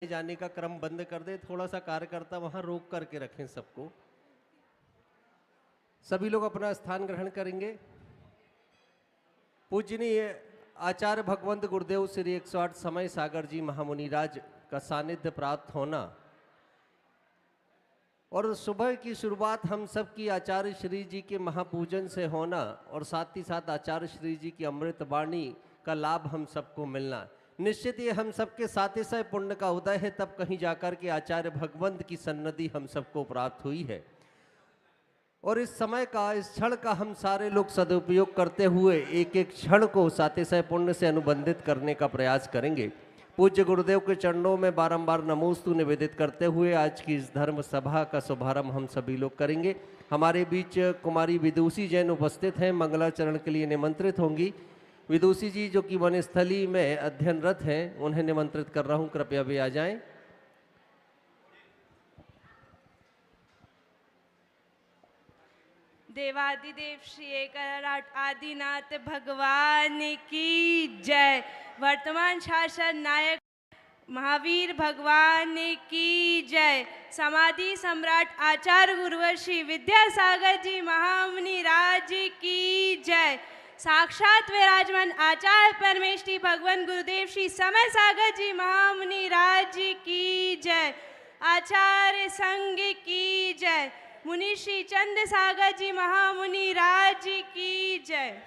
जाने का क्रम बंद कर दे, थोड़ा सा कार्यकर्ता वहां रोक करके रखें सबको। सभी लोग अपना स्थान ग्रहण करेंगे। पूजनीय आचार्य भगवंत गुरुदेव श्री 108 समय सागर जी महामुनिराज का सानिध्य प्राप्त होना और सुबह की शुरुआत हम सब की आचार्य श्री जी के महापूजन से होना और साथ ही साथ आचार्य श्री जी की अमृत वाणी का लाभ हम सबको मिलना, निश्चित ये हम सबके सातिशय पुण्य का उदय है। तब कहीं जाकर के आचार्य भगवंत की सन्निधि हम सबको प्राप्त हुई है और इस समय का, इस क्षण का हम सारे लोग सदुपयोग करते हुए एक एक क्षण को सातिशय पुण्य से अनुबंधित करने का प्रयास करेंगे। पूज्य गुरुदेव के चरणों में बारंबार नमोस्तु निवेदित करते हुए आज की इस धर्म सभा का शुभारंभ हम सभी लोग करेंगे। हमारे बीच कुमारी विदुषी जैन उपस्थित हैं, मंगलाचरण के लिए निमंत्रित होंगी। विदुषी जी जो कि वनस्थली में अध्ययनरत हैं, उन्हें निमंत्रित कर रहा हूं, कृपया वे आ जाएं। देवादिदेव श्री एकराट आदिनाथ भगवान की जय। वर्तमान शासन नायक महावीर भगवान की जय। समाधि सम्राट आचार्य गुरुवर श्री विद्यासागर जी महामुनि राज की जय। साक्षात विराजमान आचार्य परमेष्ठी भगवान गुरुदेव श्री समय सागर जी महामुनि राज की जय। आचार्य संघ की जय। मुनि श्री चंद सागर जी महामुनि राज की जय।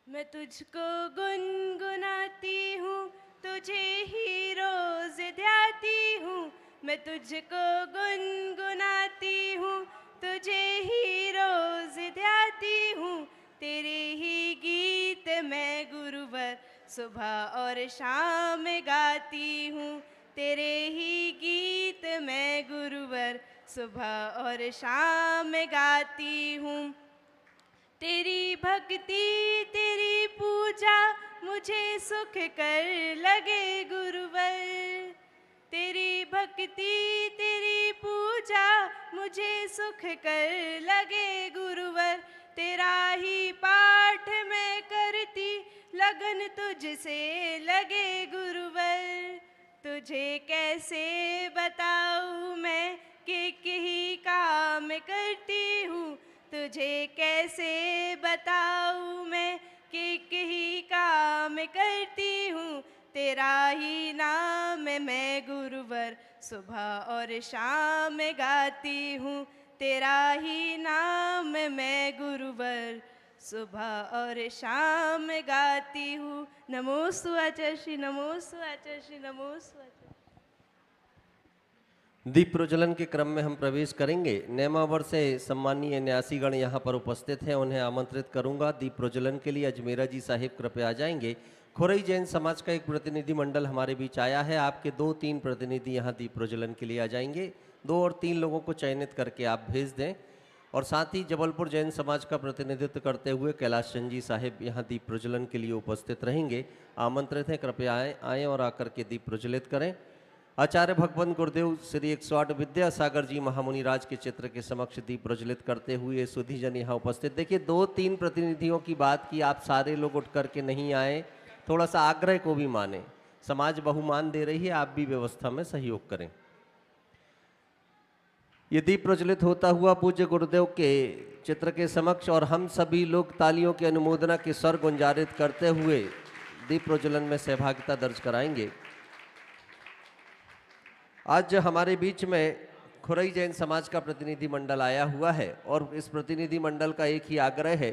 मैं तुझको गुनगुनाती हूँ, तुझे ही रोज ध्याती हूँ। मैं तुझको गुनगुनाती हूँ, तुझे ही रोज ध्याती हूँ। तेरे ही गीत मैं गुरुवर सुबह और शाम गाती हूँ। तेरे ही गीत मैं गुरुवर सुबह और शाम गाती हूँ। तेरी भक्ति तेरी पूजा मुझे सुख कर लगे गुरुवर। तेरी भक्ति तेरी पूजा मुझे सुख कर लगे गुरुवर। तेरा ही पाठ मैं करती लगन तुझसे लगे गुरुवर। तुझे कैसे बताऊँ मैं कि ही काम करती हूँ। तुझे कैसे बताऊँ मैं कि ही काम करती हूँ। तेरा ही नाम मैं गुरुवर सुबह और शाम गाती हूँ। तेरा ही नाम मैं गुरुवर सुबह और शाम गाती हूँ। नमोस्तु आचार्य श्री, नमोस्तु आचार्य श्री, नमोस्तु आचार्य। दीप प्रज्वलन के क्रम में हम प्रवेश करेंगे। नेमावर से सम्मानीय न्यासीगण यहाँ पर उपस्थित हैं, उन्हें आमंत्रित करूंगा दीप प्रज्वलन के लिए। अजमेरा जी साहिब कृपया आ जाएंगे। खुरई जैन समाज का एक प्रतिनिधि मंडल हमारे बीच आया है। आपके 2-3 प्रतिनिधि यहाँ दीप प्रज्वलन के लिए आ जाएंगे। 2 और 3 लोगों को चयनित करके आप भेज दें। और साथ ही जबलपुर जैन समाज का प्रतिनिधित्व करते हुए कैलाश चंद जी साहिब यहाँ दीप प्रज्वलन के लिए उपस्थित रहेंगे। आमंत्रित हैं, कृपया आएँ और आकर के दीप प्रज्वलित करें। आचार्य भगवंत गुरुदेव श्री 108 विद्यासागर जी महामुनि राज के चित्र के समक्ष दीप प्रज्वलित करते हुए सुधी जन यहाँ उपस्थित। देखिए 2-3 प्रतिनिधियों की बात की, आप सारे लोग उठ करके नहीं आए, थोड़ा सा आग्रह को भी माने। समाज बहुमान दे रही है, आप भी व्यवस्था में सहयोग करें। ये दीप प्रज्वलित होता हुआ पूज्य गुरुदेव के चित्र के समक्ष और हम सभी लोग तालियों की अनुमोदना के स्वर गुंजारित करते हुए दीप प्रज्वलन में सहभागिता दर्ज कराएंगे। आज हमारे बीच में खुरई जैन समाज का प्रतिनिधि मंडल आया हुआ है और इस प्रतिनिधि मंडल का एक ही आग्रह है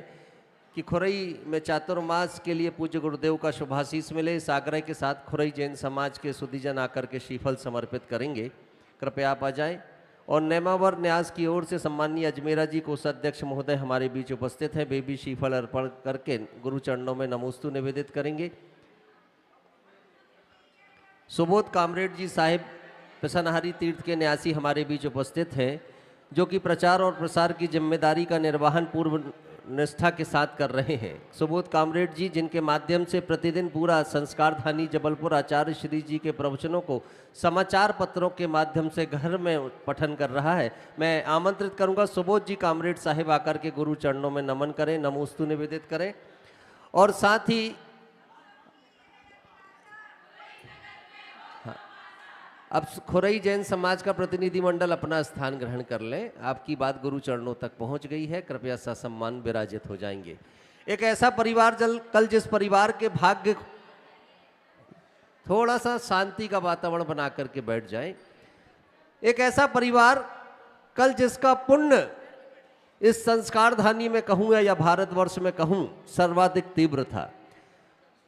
कि खुरई में चातुर्मास के लिए पूज्य गुरुदेव का शुभाशीष मिले। इस आग्रह के साथ खुरई जैन समाज के सुधीजन आकर के श्रीफल समर्पित करेंगे। कृपया आप आ जाएं। और नेमावर न्यास की ओर से सम्मानीय अजमेरा जी कोषाध्यक्ष महोदय हमारे बीच उपस्थित हैं, वे भी श्रीफल अर्पण करके गुरु चरणों में नमोस्तु निवेदित करेंगे। सुबोध कामरेड जी साहिब प्रसन्नहरि तीर्थ के न्यासी हमारे बीच उपस्थित हैं, जो कि प्रचार और प्रसार की जिम्मेदारी का निर्वहन पूर्व निष्ठा के साथ कर रहे हैं। सुबोध कामरेड जी, जिनके माध्यम से प्रतिदिन पूरा संस्कारधानी जबलपुर आचार्य श्री जी के प्रवचनों को समाचार पत्रों के माध्यम से घर में पठन कर रहा है। मैं आमंत्रित करूंगा सुबोध जी कामरेड साहिब आकर के गुरु चरणों में नमन करें, नमोस्तु निवेदित करें। और साथ ही अब खुरई जैन समाज का प्रतिनिधि मंडल अपना स्थान ग्रहण कर लें। आपकी बात गुरु चरणों तक पहुंच गई है, कृपया ससम्मान विराजित हो जाएंगे। एक ऐसा परिवार कल जिस परिवार के भाग्य, थोड़ा सा शांति का वातावरण बना करके बैठ जाएं। एक ऐसा परिवार कल जिसका पुण्य इस संस्कार धानी में कहूँ या भारतवर्ष में कहूँ सर्वाधिक तीव्र था।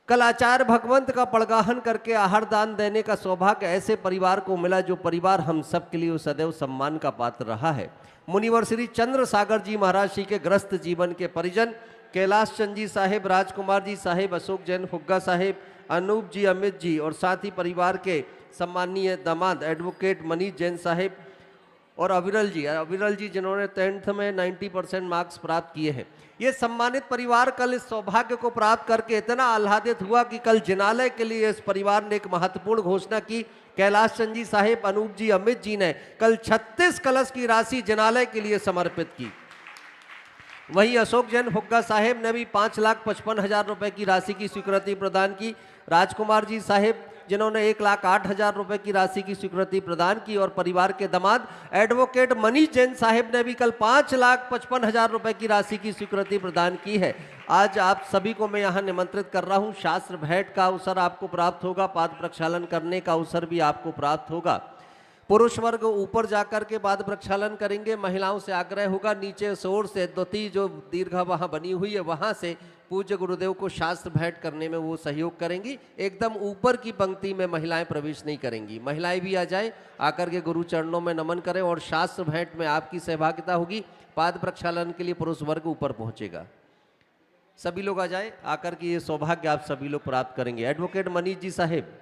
कल आचार्य भगवंत का पड़गाहन करके आहार दान देने का सौभाग्य ऐसे परिवार को मिला जो परिवार हम सब के लिए सदैव सम्मान का पात्र रहा है। मुनिवर श्री चंद्र सागर जी महाराज जी के ग्रस्त जीवन के परिजन कैलाश चंद जी साहेब, राजकुमार जी साहेब, अशोक जैन फुग्गा साहेब, अनूप जी, अमित जी और साथ ही परिवार के सम्मानीय दामाद एडवोकेट मनीष जैन साहेब और अविरल जी जिन्होंने 10th में 90% मार्क्स प्राप्त किए हैं। ये सम्मानित परिवार कल इस सौभाग्य को प्राप्त करके इतना आह्लादित हुआ कि कल जिनालय के लिए इस परिवार ने एक महत्वपूर्ण घोषणा की। कैलाश चंद जी साहेब, अनूप जी, अमित जी ने कल 36 कलश की राशि जिनालय के लिए समर्पित की। वहीं अशोक जैन फुग्गा साहेब ने भी 5,55,000 रुपए की राशि की स्वीकृति प्रदान की। राजकुमार जी साहेब जिन्होंने 1,08,000 रुपए की राशि की स्वीकृति प्रदान की और परिवार के दामाद एडवोकेट मनीष जैन साहेब ने भी कल 5,55,000 रुपए की राशि की स्वीकृति प्रदान की है। आज आप सभी को मैं यहाँ निमंत्रित कर रहा हूँ। शास्त्र भेंट का अवसर आपको प्राप्त होगा, पाद प्रक्षालन करने का अवसर भी आपको प्राप्त होगा। पुरुष वर्ग ऊपर जाकर के पाद प्रक्षालन करेंगे। महिलाओं से आग्रह होगा नीचे शोर से द्वितीय जो दीर्घा वहाँ बनी हुई है वहाँ से पूज्य गुरुदेव को शास्त्र भेंट करने में वो सहयोग करेंगी। एकदम ऊपर की पंक्ति में महिलाएं प्रवेश नहीं करेंगी। महिलाएं भी आ जाएं, आकर के गुरु चरणों में नमन करें और शास्त्र भेंट में आपकी सहभागिता होगी। पाद प्रक्षालन के लिए पुरुष वर्ग ऊपर पहुंचेगा। सभी लोग आ जाए, आकर के ये सौभाग्य आप सभी लोग प्राप्त करेंगे। एडवोकेट मनीष जी साहेब,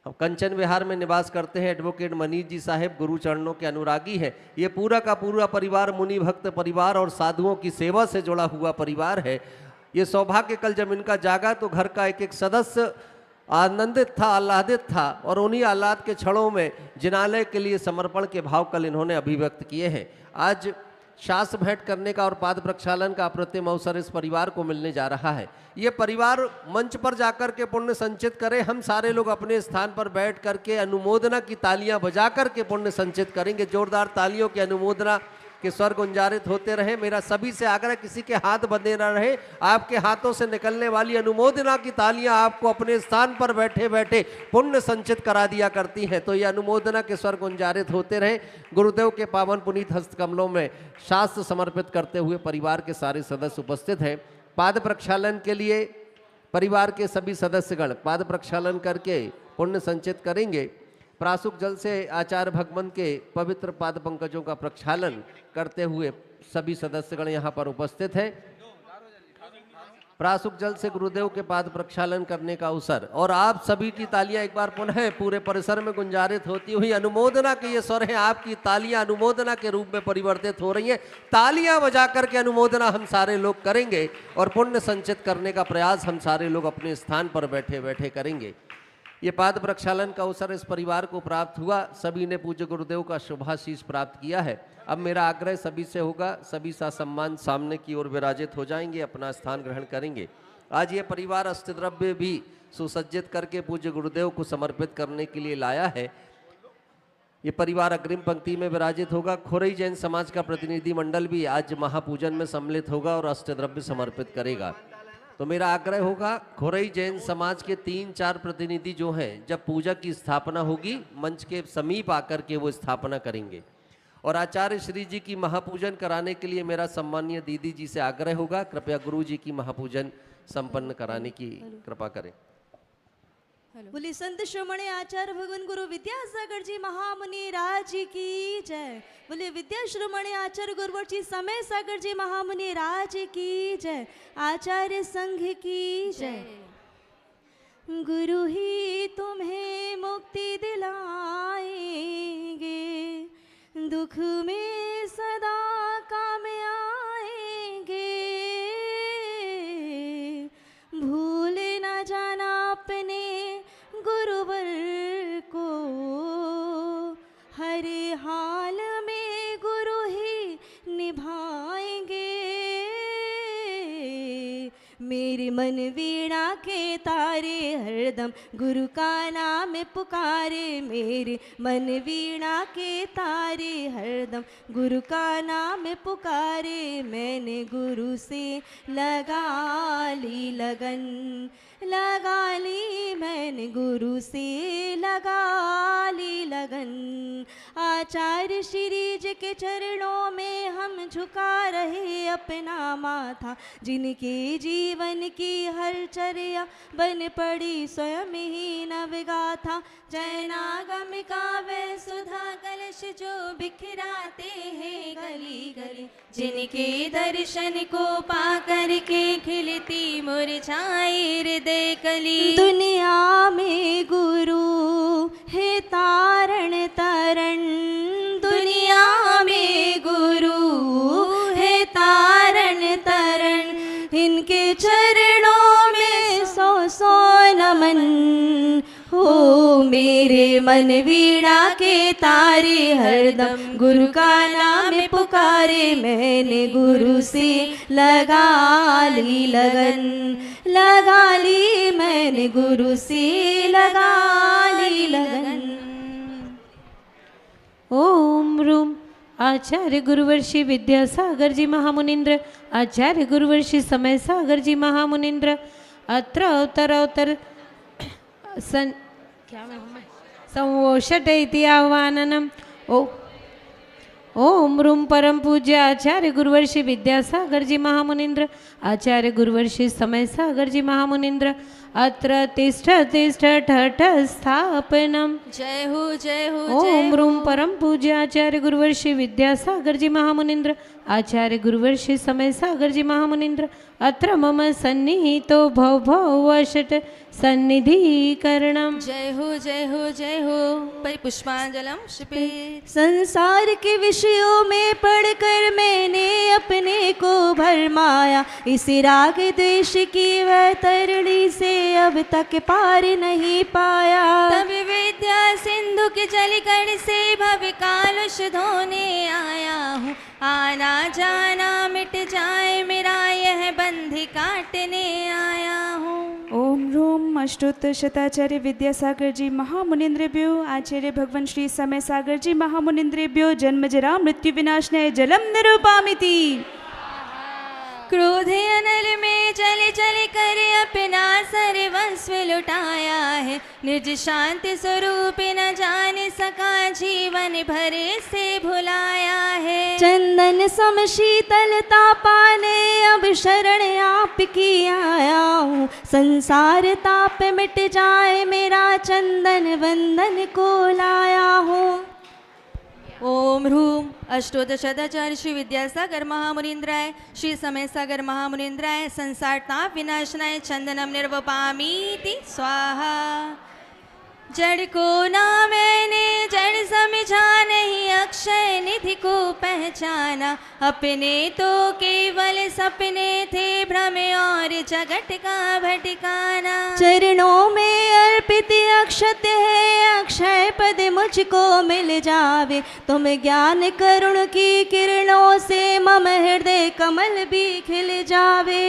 हम कंचन विहार में निवास करते हैं। एडवोकेट मनीष जी साहेब गुरु चरणों के अनुरागी है। ये पूरा का पूरा परिवार मुनि भक्त परिवार और साधुओं की सेवा से जुड़ा हुआ परिवार है। ये सौभाग्य कल जब इनका जागा तो घर का एक एक सदस्य आनंदित था, आह्लादित था और उन्हीं आह्लाद के क्षणों में जिनालय के लिए समर्पण के भाव कल इन्होंने अभिव्यक्त किए हैं। आज शास्त्र भेंट करने का और पाद प्रक्षालन का अप्रतिम अवसर इस परिवार को मिलने जा रहा है। ये परिवार मंच पर जाकर के पुण्य संचित करे। हम सारे लोग अपने स्थान पर बैठ करके अनुमोदना की तालियां बजा करके पुण्य संचित करेंगे। जोरदार तालियों की अनुमोदना के स्वर गुंजारित होते रहे। मेरा सभी से आग्रह, किसी के हाथ बंधे न रहे। आपके हाथों से निकलने वाली अनुमोदना की तालियां आपको अपने स्थान पर बैठे बैठे पुण्य संचित करा दिया करती हैं। तो ये अनुमोदना के स्वर गुंजारित होते रहे। गुरुदेव के पावन पुनीत हस्त कमलों में शास्त्र समर्पित करते हुए परिवार के सारे सदस्य उपस्थित हैं। पाद प्रक्षालन के लिए परिवार के सभी सदस्यगण पाद प्रक्षालन करके पुण्य संचित करेंगे। प्रासुक जल से आचार्य भगवंत के पवित्र पाद पंकजों का प्रक्षालन करते हुए सभी सदस्यगण यहाँ पर उपस्थित हैं। प्रासुक जल से गुरुदेव के पाद प्रक्षालन करने का अवसर और आप सभी की तालियां एक बार पुनः पूरे परिसर में गुंजारित होती हुई अनुमोदना के ये स्वर हैं। आपकी तालियां अनुमोदना के रूप में परिवर्तित हो रही हैं। तालियां बजा करके अनुमोदना हम सारे लोग करेंगे और पुण्य संचित करने का प्रयास हम सारे लोग अपने स्थान पर बैठे बैठे करेंगे। ये पाद प्रक्षालन का अवसर इस परिवार को प्राप्त हुआ। सभी ने पूज्य गुरुदेव का शुभाशीष प्राप्त किया है। अब मेरा आग्रह सभी से होगा, सभी ससम्मान सामने की ओर विराजित हो जाएंगे, अपना स्थान ग्रहण करेंगे। आज ये परिवार अष्टद्रव्य भी सुसज्जित करके पूज्य गुरुदेव को समर्पित करने के लिए लाया है। ये परिवार अग्रिम पंक्ति में विराजित होगा। खुरई जैन समाज का प्रतिनिधि मंडल भी आज महापूजन में सम्मिलित होगा और अष्टद्रव्य समर्पित करेगा। तो मेरा आग्रह होगा, खुरई जैन समाज के 3-4 प्रतिनिधि जो हैं, जब पूजा की स्थापना होगी मंच के समीप आकर के वो स्थापना करेंगे और आचार्य श्री जी की महापूजन कराने के लिए मेरा सम्मानीय दीदी जी से आग्रह होगा, कृपया गुरु जी की महापूजन संपन्न कराने की कृपा करें। बोले संत श्रोमणी आचार्य भगवान गुरु विद्यासागर जी महामुनि राज की जय। बोले विद्या श्रोमणी आचार्य गुरुवर्ची समय सागर जी महामुनि राज की जय। आचार्य संघ की जय। गुरु ही तुम्हें मुक्ति दिलाएंगे, दुख में सदा काम आएंगे। भूल न जाना अपने गुरुवर को, हर हाल में गुरु ही निभाएंगे। मेरे मन वीणा के तारे हरदम गुरु का नाम पुकारे। मेरे मन वीणा के तारे हरदम गुरु का नाम पुकारे। मैंने गुरु से लगा ली लगन, लगा ली मैंने गुरु से लगा ली लगन। आचार्य श्री जी के चरणों में हम झुका रहे अपना माथा, जिनके जीवन की हलचर्या बन पड़ी स्वयं ही नवगाथा। जैनागम काव्य सुधा कलश जो बिखराते हैं गली गली, जिनके दर्शन को पा करके खिलती मुरझाई हृदय कली। दुनिया में गुरु है तारण तरण, दुनिया में गुरु है तारण तरण। इनके चरणों में सौ सौ नमन हो। मेरे मन वीणा के तारे हरदम गुरु का नाम पुकारे। मैंने गुरु से लगा ली लगन, लगा ली मैंने गुरु से लगा ली लगन। ओम रूम आचार्य गुरुवर्षि विद्यासागर जी महामुनिंद्र, आचार्य गुरुवर्षि समय सागर जी महामुनिंद्र। अत्र अवतर संवोषट इति आह्वाननम्। ओम रूम परम पूज्य आचार्य गुरुवर्षि विद्यासागर जी महामुनिंद्र, आचार्य गुरुवर्षि समय सागर जी महामुनिंद्र। अत्र तिष्ठ तिष्ठ ठठ स्थापनम्। जय हो जय हो। ओम रूम परम पूज्य आचार्य गुरुवर्षि विद्यासागर जी महामुनिंद्र, आचार्य गुरुवर्षि समय सागर जी महामुनिंद्र। अत्र मम सन्निहितो भव भव वषट सन्निधिकरणम्। जय हो जय हो जय हो। पुष्पांजलम क्षिपेत्। संसार के विषयों में पढ़कर मैंने अपने को भरमाया, इस राग द्वेष की वह तरणी से अब तक पार नहीं पाया। तब विद्या सिंधु के जलकण से भव कालुष धोने आया हूँ। आना जाना मिट जाए मेरा यह बंधी काटने आया हूँ। ओम रोम अष्टोत्तर शताचार्य विद्यासागर जी महामुनिंद्रेभ्यो, आचार्य भगवान श्री समय सागर जी महामुनिंद्रेभ्यो जन्म जरा मृत्यु विनाशनाय जलम निरूपामिति। क्रोध अनल में चले चले कर अपना सर्वस्व लुटाया है। निज शांति स्वरूप न जान सका जीवन भरे से भुलाया है। चंदन सम शीतलता पाने अब शरण आपकी आया हूँ। संसार ताप मिट जाए मेरा चंदन वंदन को लाया हूँ। ओम ह्रूम अष्टोदशाचार्य श्री विद्यासागर महामुनिंद्राय, श्री समय सागर महामुनिंद्राय, संसार ताप विनाशनाय चंदनम निर्वपामीति स्वाहा। जड़ को ना मैंने जड़ समझा नहीं, अक्षय निधि को पहचाना। अपने तो केवल सपने थे भ्रम और जगत का भटकाना। चरणों में अर्पित अक्षत है, अक्षय पद मुझको मिल जावे। तुम ज्ञान करुण की किरणों से मम हृदय कमल भी खिल जावे।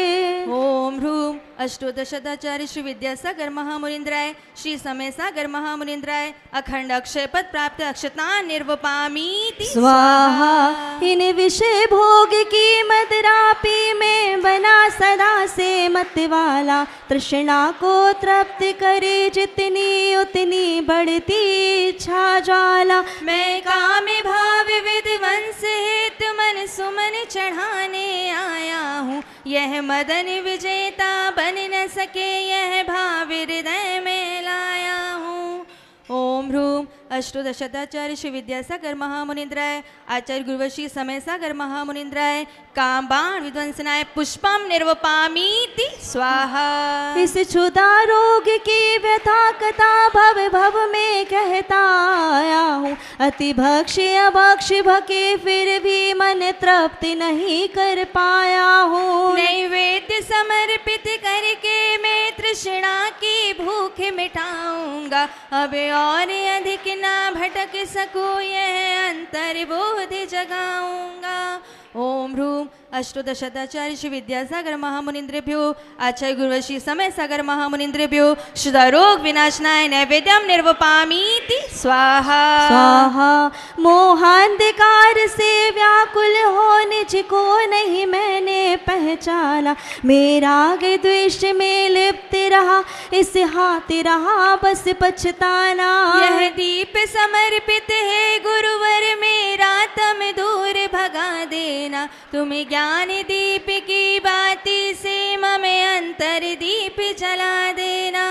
ओम ह्रूम अष्टोदशाचार्य श्री विद्यासागर महामुनिंद्राय, श्री समय सागर महामुनिंद्राय, अखंड अक्षय पद प्राप्त अक्षता निर्वपामीति स्वाहा। इन विषय भोग की मदरापी में बना सदा से मत वाला। तृष्णा को तृप्त करे जितनी उतनी बढ़ती इच्छा ज्वाला। मैं काम भाव विध्वंस हेतु मन सुमन चढ़ाने आया हूँ। यह मदन विजेता बन न सके, यह भाव हृदय में लाया हूँ। ओम ह्रूम अष्टोदशाचार्य श्री विद्यासागर महामुनिंद्राय, आचार्य गुरुवर्षि समय सागर महामुनिंद्राय, काम बाण विध्वंसनाय पुष्पम निर्वपामीति स्वाहा। इस क्षुधा रोग की व्यथा कथा भव भव में कहता आया हूँ। अति भक्ष अभक्ष भके फिर भी मन तृप्त नहीं कर पाया हूँ। नैवेद्य समर्पित करके मैं तृष्णा की भूख मिटाऊंगा। अब और अधिक ना भटक सकूं, यह अंतर्बोध जगाऊंगा। ओम ह्रूम अष्टोदशताचार्य श्री विद्यासागर महामुनिन्द्रेभ्यो आचार्य गुरुवर्षि समय सागर महामुनिन्द्रेभ्यो शुदारोग विनाशनाय नैवेद्यम निर्वपामीति स्वाहा स्वाहा। मोहांधकार से व्याकुल होने जिको नहीं मैंने पहचाना, मेरा आगे द्वेष में लिप्त रहा, इस हाथ रहा बस पछताना। यह दीप समर्पित है गुरुवर मेरा, तम दूर भगा देना, तुम्हें ज्ञान दीप की बाती से ममे अंतर दीप जला देना।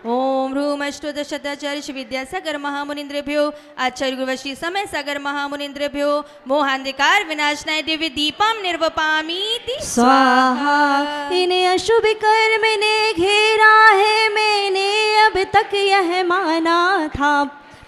ओम ह्रूम अष्टोदशताचार्य श्री विद्यासागर महामुनिन्द्रेभ्यो आचार्य गुरुवर्षि समय सागर महामुनिन्द्रेभ्यो मोहांधकार विनाशनाय दिव्य दीपम निर्वपामीति स्वाहा। इन्हें अशुभ कर्म ने घेरा है, मैंने अब तक यह माना था,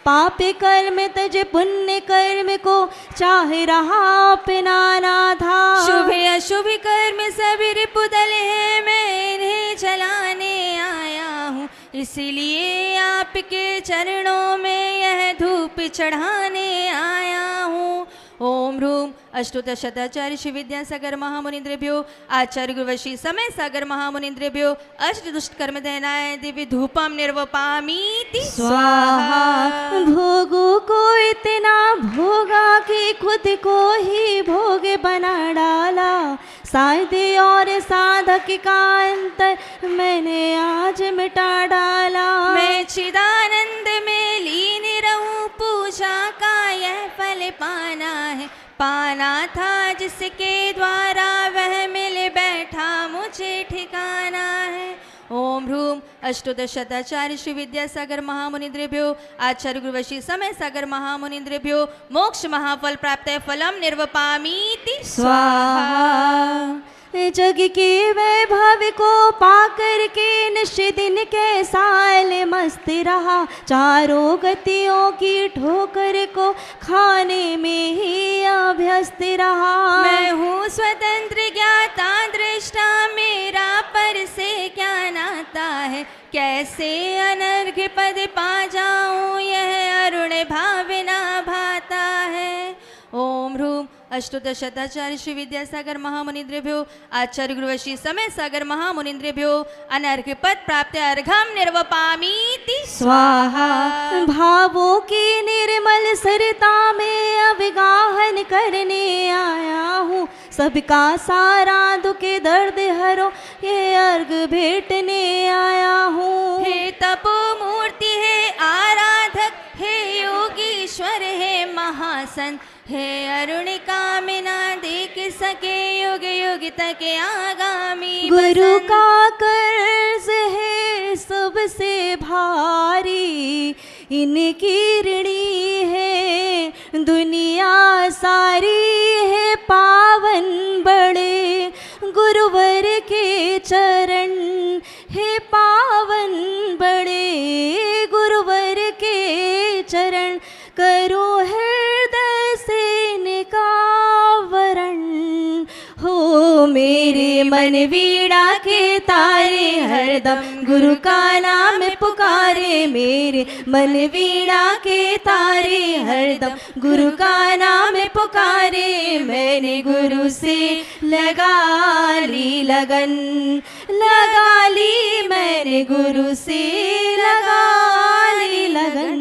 पाप कर्म तज पुण्य कर्म को चाह रहा अपनाना था। शुभ अशुभ कर्म सभी रिपुदल है, मैं इन्हें जलाने आया हूँ, इसलिए आपके चरणों में यह धूप चढ़ाने आया हूँ। ओम ह्रूम अष्टोदशताचार्य श्री विद्यासागर महामुनिन्द्रेभ्यो आचार्य गुरुवर्षि समय सागर महामुनिन्द्रेभ्यो अष्ट दुष्ट कर्म दहनाय दिव्य धूपम निर्वपामीति स्वाहा। भोगों को इतना भोगा कि खुद को ही भोग बना डाला, साधे और साधक का अंतर मैंने आज मिटा डाला। मैं चिदानंद में लीन रहूं, पूजा का यह फल पाना है, पाना था जिसके द्वारा वह मिल बैठा मुझे ठिकाना है। ओम ह्रूम अष्टोदशताचार्य श्री विद्यासागर महामुनिन्द्रेभ्यो आचार्य गुरुवर्षि समय सागर महामुनिन्द्रेभ्यो मोक्ष महाफल प्राप्त फलम निर्वपामीति स्वाहा। जग के वैभव को पाकर के निश्चित दिन के साल मस्त रहा, चारों गतियों की ठोकर को खाने में ही अभ्यस्त रहा। मैं हूँ स्वतंत्र ज्ञाता दृष्टा, मेरा पर से क्या नाता है, कैसे अनर्घ पद पा जाऊं, यह अरुण भावना भाता है। ओम ह्रूम अष्टोदशताचार्य श्री विद्यासागर महामुनिन्द्रेभ्यो आचार्य गुरुवर्षि समय सागर महामुनिन्द्रेभ्यो अनर्घ पद प्राप्त अर्घम निर्वपामीति स्वाहा। भावों की निर्मल सरता में अवगाहन करने आया हूँ, सबका सारा दुख दर्द हरो ये अर्घ भेटने आया हूँ। हे तपो मूर्ति है आराधक, हे योगीश्वर है महासंत, हे अरुण कामना देख सके युग युग तक आगामी। गुरु का कर्ज है सबसे भारी, इनकी ऋणी है दुनिया सारी, है पावन बड़े गुरुवर के चरण, है पावन बड़े गुरुवर के चरण, करो हृदय से निकावरण। हो मेरे मन वीणा के तारे हरदम गुरु का नाम पुकारे, मेरे मन वीणा के तारे हरदम गुरु का नाम पुकारे। मैंने गुरु से लगा ली लगन, लगा ली मैंने गुरु से लगा ली लगन।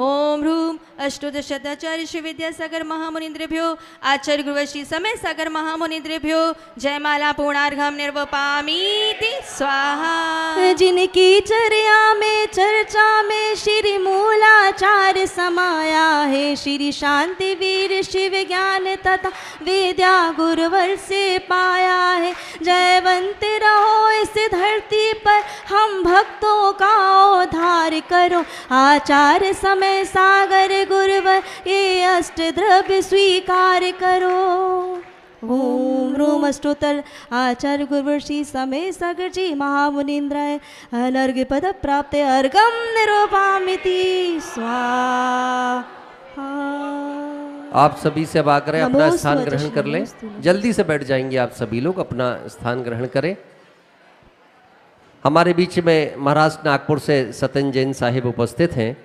ओम ह्रूम अष्टोदशताचार्य श्री विद्यासागर महामुनिन्द्रेभ्यो आचार्य गुरुवर्षि समय सागर महामुनिन्द्रेभ्यो जयमाला पूर्णार्घम निर्वपामीति स्वाहा। जिनकी चर्या में चर्चा में श्री मूलाचार्य समाया है, श्री शांति वीर शिव ज्ञान तथा विद्या गुरुवर से पाया है। जयवंत रहो इस धरती पर हम भक्तों का उद्धार करो, आचार्य समय सागर गुरुवर ये अष्ट द्रव्य स्वीकार करो। ओम ह्रूम अष्टोत्तर आचार्य गुरुवर्षि समय सागर जी महामुनिन्द्राय अनर्घ पद प्राप्त अर्घम निरूपामिति स्वाहा। आप सभी से अब आग्रह अपना स्थान ग्रहण कर लें, जल्दी से बैठ जाएंगे आप सभी लोग, अपना स्थान ग्रहण करें। हमारे बीच में महाराष्ट्र नागपुर से सत्यन जैन साहिब उपस्थित हैं।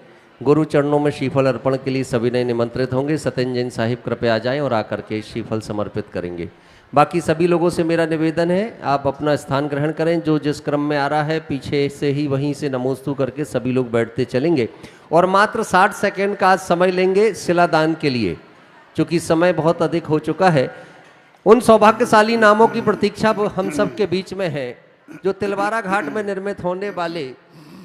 गुरु चरणों में श्रीफल अर्पण के लिए सभी ने निमंत्रित होंगे। सत्येंद्र जैन साहिब कृपया आ जाएं और आकर के श्रीफल समर्पित करेंगे। बाकी सभी लोगों से मेरा निवेदन है, आप अपना स्थान ग्रहण करें। जो जिस क्रम में आ रहा है पीछे से ही वहीं से नमोस्तु करके सभी लोग बैठते चलेंगे और मात्र 60 सेकंड का आज समय लेंगे शिलादान के लिए, चूँकि समय बहुत अधिक हो चुका है। उन सौभाग्यशाली नामों की प्रतीक्षा हम सब के बीच में है जो तिलवारा घाट में निर्मित होने वाले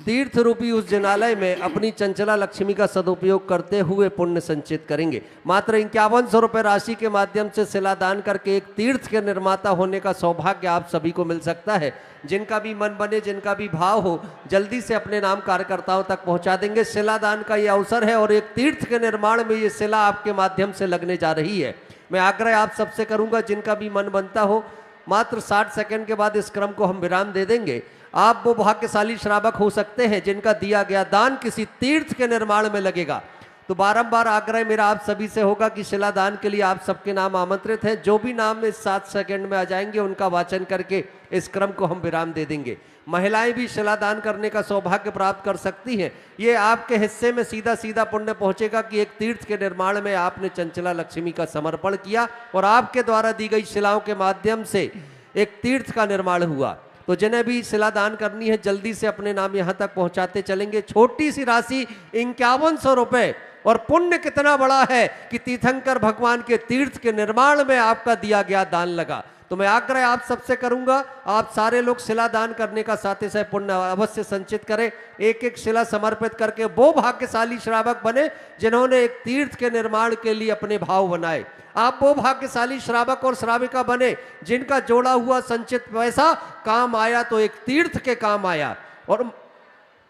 तीर्थ रूपी उस जिनालय में अपनी चंचला लक्ष्मी का सदुपयोग करते हुए पुण्य संचित करेंगे। मात्र 5100 रुपये राशि के माध्यम से शिलादान करके एक तीर्थ के निर्माता होने का सौभाग्य आप सभी को मिल सकता है। जिनका भी मन बने, जिनका भी भाव हो, जल्दी से अपने नाम कार्यकर्ताओं तक पहुंचा देंगे। शिलादान का ये अवसर है और एक तीर्थ के निर्माण में ये शिला आपके माध्यम से लगने जा रही है। मैं आग्रह आप सबसे करूंगा, जिनका भी मन बनता हो, मात्र 60 सेकंड के बाद इस क्रम को हम विराम दे देंगे। आप वो भाग्यशाली श्रावक हो सकते हैं जिनका दिया गया दान किसी तीर्थ के निर्माण में लगेगा। तो बारंबार आग्रह मेरा आप सभी से होगा कि शिलादान के लिए आप सबके नाम आमंत्रित हैं। जो भी नाम इस 7 सेकंड में आ जाएंगे उनका वाचन करके इस क्रम को हम विराम दे देंगे। महिलाएं भी शिलादान करने का सौभाग्य प्राप्त कर सकती हैं। ये आपके हिस्से में सीधा सीधा पुण्य पहुंचेगा कि एक तीर्थ के निर्माण में आपने चंचला लक्ष्मी का समर्पण किया और आपके द्वारा दी गई शिलाओं के माध्यम से एक तीर्थ का निर्माण हुआ। तो जिन्हें भी शिलादान करनी है जल्दी से अपने नाम यहां तक पहुंचाते चलेंगे। छोटी सी राशि 5100 रुपए और पुण्य कितना बड़ा है कि तीर्थंकर भगवान के तीर्थ के निर्माण में आपका दिया गया दान लगा। तो मैं आग्रह आप सबसे करूंगा, आप सारे लोग शिलादान करने का साथ ही पुण्य अवश्य संचित करें। एक एक शिला समर्पित करके वो भाग्यशाली श्रावक बने जिन्होंने एक तीर्थ के निर्माण के लिए अपने भाव बनाए। आप वो भाग्यशाली श्रावक और श्राविका बने जिनका जोड़ा हुआ संचित पैसा काम आया तो एक तीर्थ के काम आया। और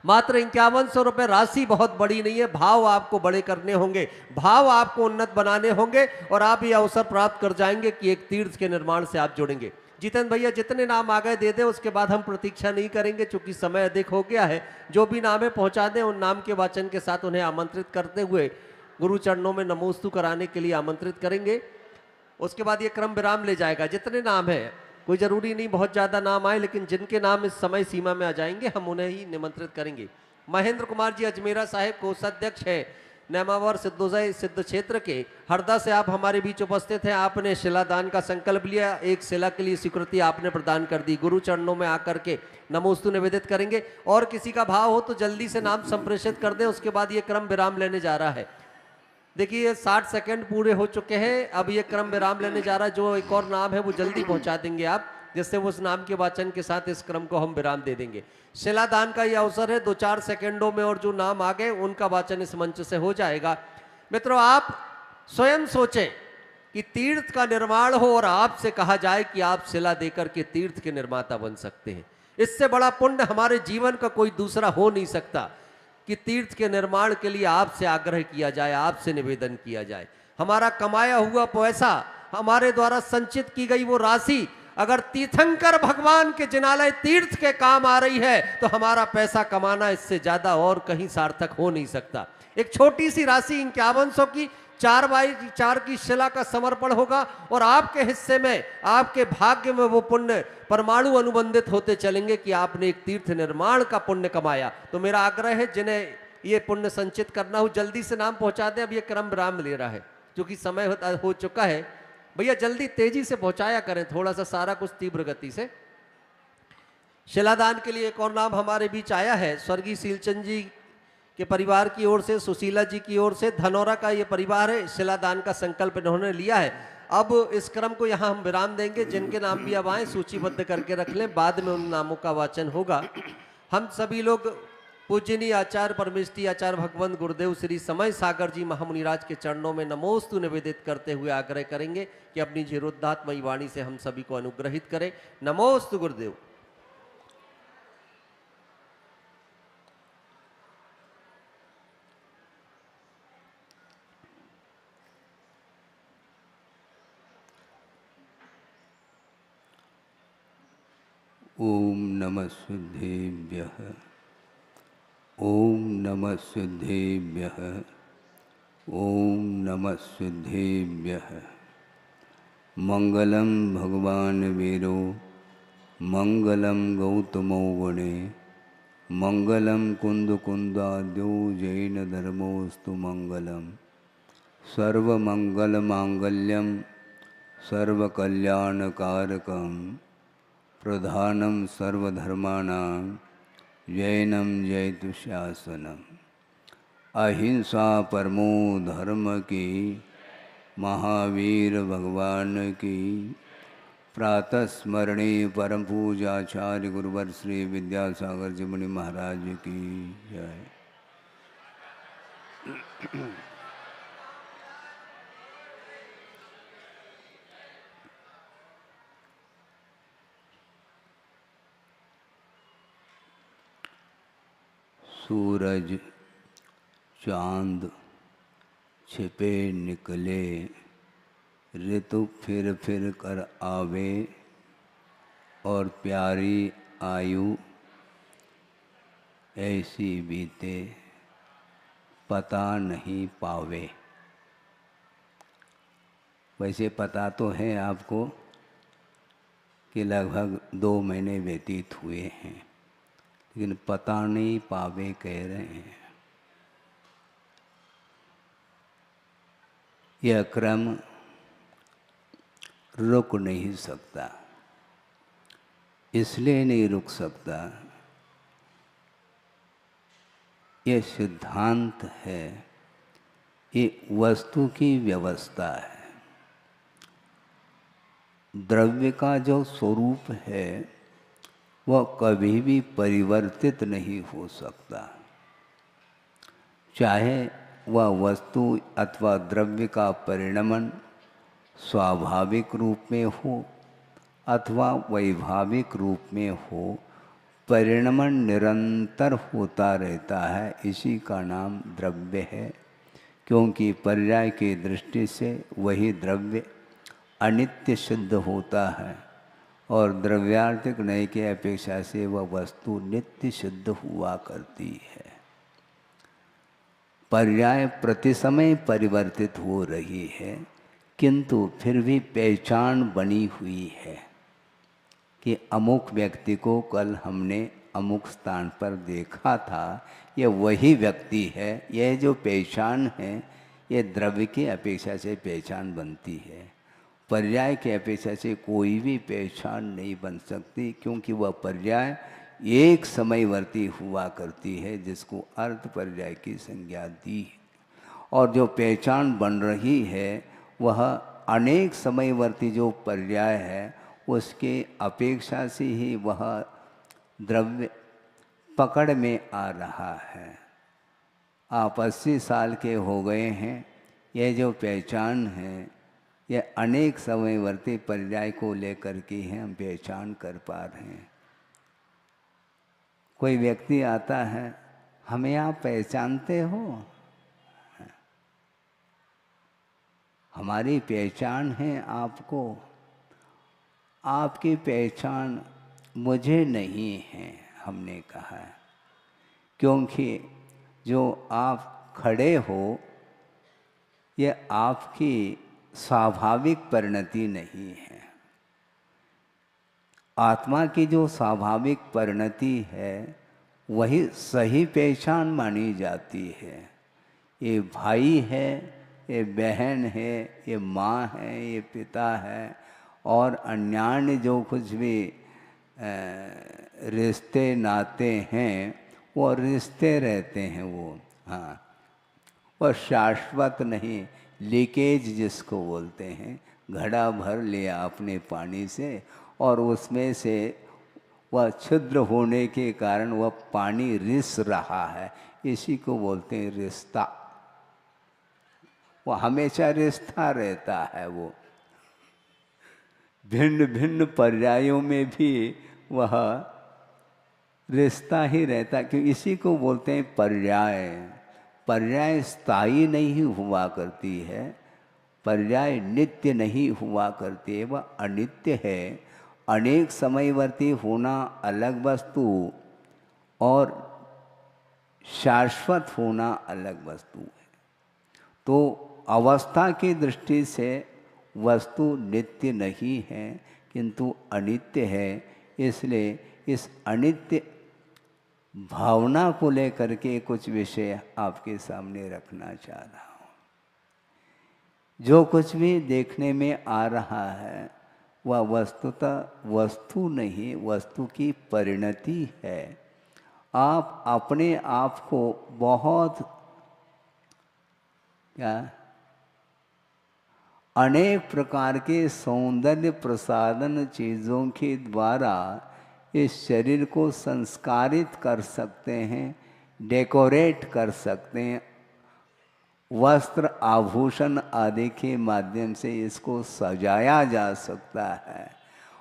मात्र 5100 रुपये राशि बहुत बड़ी नहीं है, भाव आपको बड़े करने होंगे, भाव आपको उन्नत बनाने होंगे और आप ये अवसर प्राप्त कर जाएंगे कि एक तीर्थ के निर्माण से आप जुड़ेंगे। जितेंद्र भैया जितने नाम आ गए दे दें, उसके बाद हम प्रतीक्षा नहीं करेंगे चूंकि समय अधिक हो गया है। जो भी नाम है पहुंचा दें, उन नाम के वाचन के साथ उन्हें आमंत्रित करते हुए गुरु चरणों में नमोस्तु कराने के लिए आमंत्रित करेंगे। उसके बाद ये क्रम विराम ले जाएगा। जितने नाम है, कोई जरूरी नहीं बहुत ज्यादा नाम आए, लेकिन जिनके नाम इस समय सीमा में आ जाएंगे हम उन्हें ही निमंत्रित करेंगे। महेंद्र कुमार जी अजमेरा साहिब कोषाध्यक्ष है नेमावर सिद्धोदय सिद्ध क्षेत्र के, हरदा से आप हमारे बीच उपस्थित हैं। आपने शिलादान का संकल्प लिया, एक शिला के लिए स्वीकृति आपने प्रदान कर दी। गुरु चरणों में आकर के नमोस्तु निवेदित करेंगे। और किसी का भाव हो तो जल्दी से नाम संप्रेषित कर दें, उसके बाद ये क्रम विराम लेने जा रहा है। देखिए 60 सेकंड पूरे हो चुके हैं, अब ये क्रम विराम लेने जा रहा है। जो एक और नाम है वो जल्दी पहुंचा देंगे आप, जिससे उस नाम के वाचन के साथ इस क्रम को हम विराम दे देंगे। शिलादान का ये अवसर है, 2-4 सेकंडों में और जो नाम आ गए उनका वाचन इस मंच से हो जाएगा। मित्रों आप स्वयं सोचें कि तीर्थ का निर्माण हो और आपसे कहा जाए कि आप शिला देकर के तीर्थ के निर्माता बन सकते हैं। इससे बड़ा पुण्य हमारे जीवन का कोई दूसरा हो नहीं सकता कि तीर्थ के निर्माण के लिए आपसे आग्रह किया जाए, आपसे निवेदन किया जाए। हमारा कमाया हुआ पैसा, हमारे द्वारा संचित की गई वो राशि अगर तीर्थंकर भगवान के जिनालय तीर्थ के काम आ रही है तो हमारा पैसा कमाना इससे ज्यादा और कहीं सार्थक हो नहीं सकता। एक छोटी सी राशि 5100 की 4x4 की शिला का समर्पण होगा और आपके हिस्से में, आपके भाग्य में वो पुण्य परमाणु अनुबंधित होते चलेंगे कि आपने एक तीर्थ निर्माण का पुण्य कमाया। तो मेरा आग्रह है जिन्हें ये पुण्य संचित करना हो जल्दी से नाम पहुंचा दें। अब ये क्रम विराम ले रहा है क्योंकि समय हो चुका है। भैया जल्दी तेजी से पहुंचाया करें, थोड़ा सा सारा कुछ तीव्र गति से। शिलादान के लिए एक और नाम हमारे बीच आया है, स्वर्गीय सीलचंद जी के परिवार की ओर से, सुशीला जी की ओर से। धनौरा का ये परिवार है, शिलादान का संकल्प इन्होंने लिया है। अब इस क्रम को यहाँ हम विराम देंगे। जिनके नाम भी अब आए सूचीबद्ध करके रख लें, बाद में उन नामों का वाचन होगा। हम सभी लोग पूजनीय आचार्य परमेष्ठी आचार्य भगवंत गुरुदेव श्री समय सागर जी महामुनिराज के चरणों में नमोस्तु निवेदित करते हुए आग्रह करेंगे कि अपनी जीरोद्धात्मयी वाणी से हम सभी को अनुग्रहित करें। नमोस्तु गुरुदेव। ओम नमः शुद्धेभ्यः, ओम नमः शुद्धेभ्यः, ओम नमः शुद्धेभ्यः। मंगलम भगवान वीरो, मंगलम गौतमो गुणे, मंगलम कुंद कुंदाद्यो जैन धर्मोस्तु मंगलम सर्वमंगल मांगल्यम सर्वकल्याणकारकम प्रधानम सर्वधर्माणां जैनम जयतु शासनम। अहिंसा परमो धर्म की महावीर भगवान की प्रातः स्मरणी परम पूजाचार्य गुरुवर श्री विद्यासागर जी मुनि महाराज की जय। सूरज चांद छिपे निकले, ऋतु फिर फिर कर आवे, और प्यारी आयु ऐसी बीते पता नहीं पावे। वैसे पता तो है आपको कि लगभग 2 महीने व्यतीत हुए हैं, लेकिन पता नहीं पावे कह रहे हैं। यह क्रम रुक नहीं सकता। इसलिए नहीं रुक सकता, ये सिद्धांत है, ये वस्तु की व्यवस्था है। द्रव्य का जो स्वरूप है वह कभी भी परिवर्तित नहीं हो सकता, चाहे वह वस्तु अथवा द्रव्य का परिणमन स्वाभाविक रूप में हो अथवा वैभाविक रूप में हो। परिणमन निरंतर होता रहता है, इसी का नाम द्रव्य है। क्योंकि पर्याय की दृष्टि से वही द्रव्य अनित्य सिद्ध होता है और द्रव्यार्थिक नय की अपेक्षा से वह वस्तु नित्य सिद्ध हुआ करती है। पर्याय प्रति समय परिवर्तित हो रही है, किंतु फिर भी पहचान बनी हुई है कि अमुक व्यक्ति को कल हमने अमुक स्थान पर देखा था, यह वही व्यक्ति है। यह जो पहचान है ये द्रव्य की अपेक्षा से पहचान बनती है। पर्याय की अपेक्षा से कोई भी पहचान नहीं बन सकती, क्योंकि वह पर्याय एक समयवर्ती हुआ करती है, जिसको अर्थ पर्याय की संज्ञा दी है। और जो पहचान बन रही है वह अनेक समयवर्ती जो पर्याय है उसके अपेक्षा से ही वह द्रव्य पकड़ में आ रहा है। आप 80 साल के हो गए हैं, यह जो पहचान है यह अनेक समयवर्ती पर्याय को लेकर के ही हम पहचान कर पा रहे हैं। कोई व्यक्ति आता है, हमें आप पहचानते हो? हमारी पहचान है आपको, आपकी पहचान मुझे नहीं है, हमने कहा है। क्योंकि जो आप खड़े हो यह आपकी स्वाभाविक परिणति नहीं है। आत्मा की जो स्वाभाविक परिणति है वही सही पहचान मानी जाती है। ये भाई है, ये बहन है, ये माँ है, ये पिता है, और अन्यान्य जो कुछ भी रिश्ते नाते हैं वो रिश्ते रहते हैं। वो हाँ, वह शाश्वत नहीं। लीकेज जिसको बोलते हैं, घड़ा भर लिया अपने पानी से और उसमें से वह छिद्र होने के कारण वह पानी रिस रहा है, इसी को बोलते हैं रिश्ता। वह हमेशा रिश्ता रहता है। वो भिन्न भिन्न पर्यायों में भी वह रिश्ता ही रहता, क्योंकि इसी को बोलते हैं पर्याय। पर्याय स्थायी नहीं हुआ करती है, पर्याय नित्य नहीं हुआ करती है, वह अनित्य है। अनेक समयवर्ती होना अलग वस्तु और शाश्वत होना अलग वस्तु है। तो अवस्था की दृष्टि से वस्तु नित्य नहीं है किंतु अनित्य है। इसलिए इस अनित्य भावना को लेकर के कुछ विषय आपके सामने रखना चाह रहा हूँ। जो कुछ भी देखने में आ रहा है वह वस्तुतः वस्तु नहीं, वस्तु की परिणति है। आप अपने आप को बहुत अनेक प्रकार के सौंदर्य प्रसाधन चीज़ों के द्वारा इस शरीर को संस्कारित कर सकते हैं, डेकोरेट कर सकते हैं। वस्त्र आभूषण आदि के माध्यम से इसको सजाया जा सकता है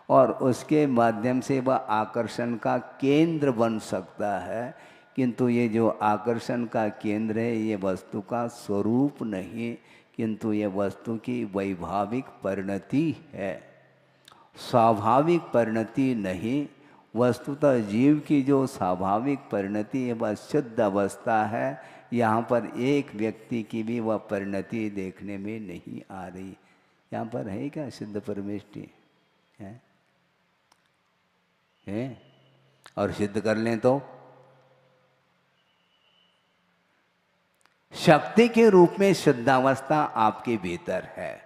और उसके माध्यम से वह आकर्षण का केंद्र बन सकता है। किंतु ये जो आकर्षण का केंद्र है ये वस्तु का स्वरूप नहीं, किंतु ये वस्तु की वैभाविक परिणति है, स्वाभाविक परिणति नहीं। वस्तुतः जीव की जो स्वाभाविक परिणति है वह शुद्ध अवस्था है। यहाँ पर एक व्यक्ति की भी वह परिणति देखने में नहीं आ रही। यहाँ पर है क्या शुद्ध परमेष्टि है? और सिद्ध कर लें तो शक्ति के रूप में शुद्धावस्था आपके भीतर है,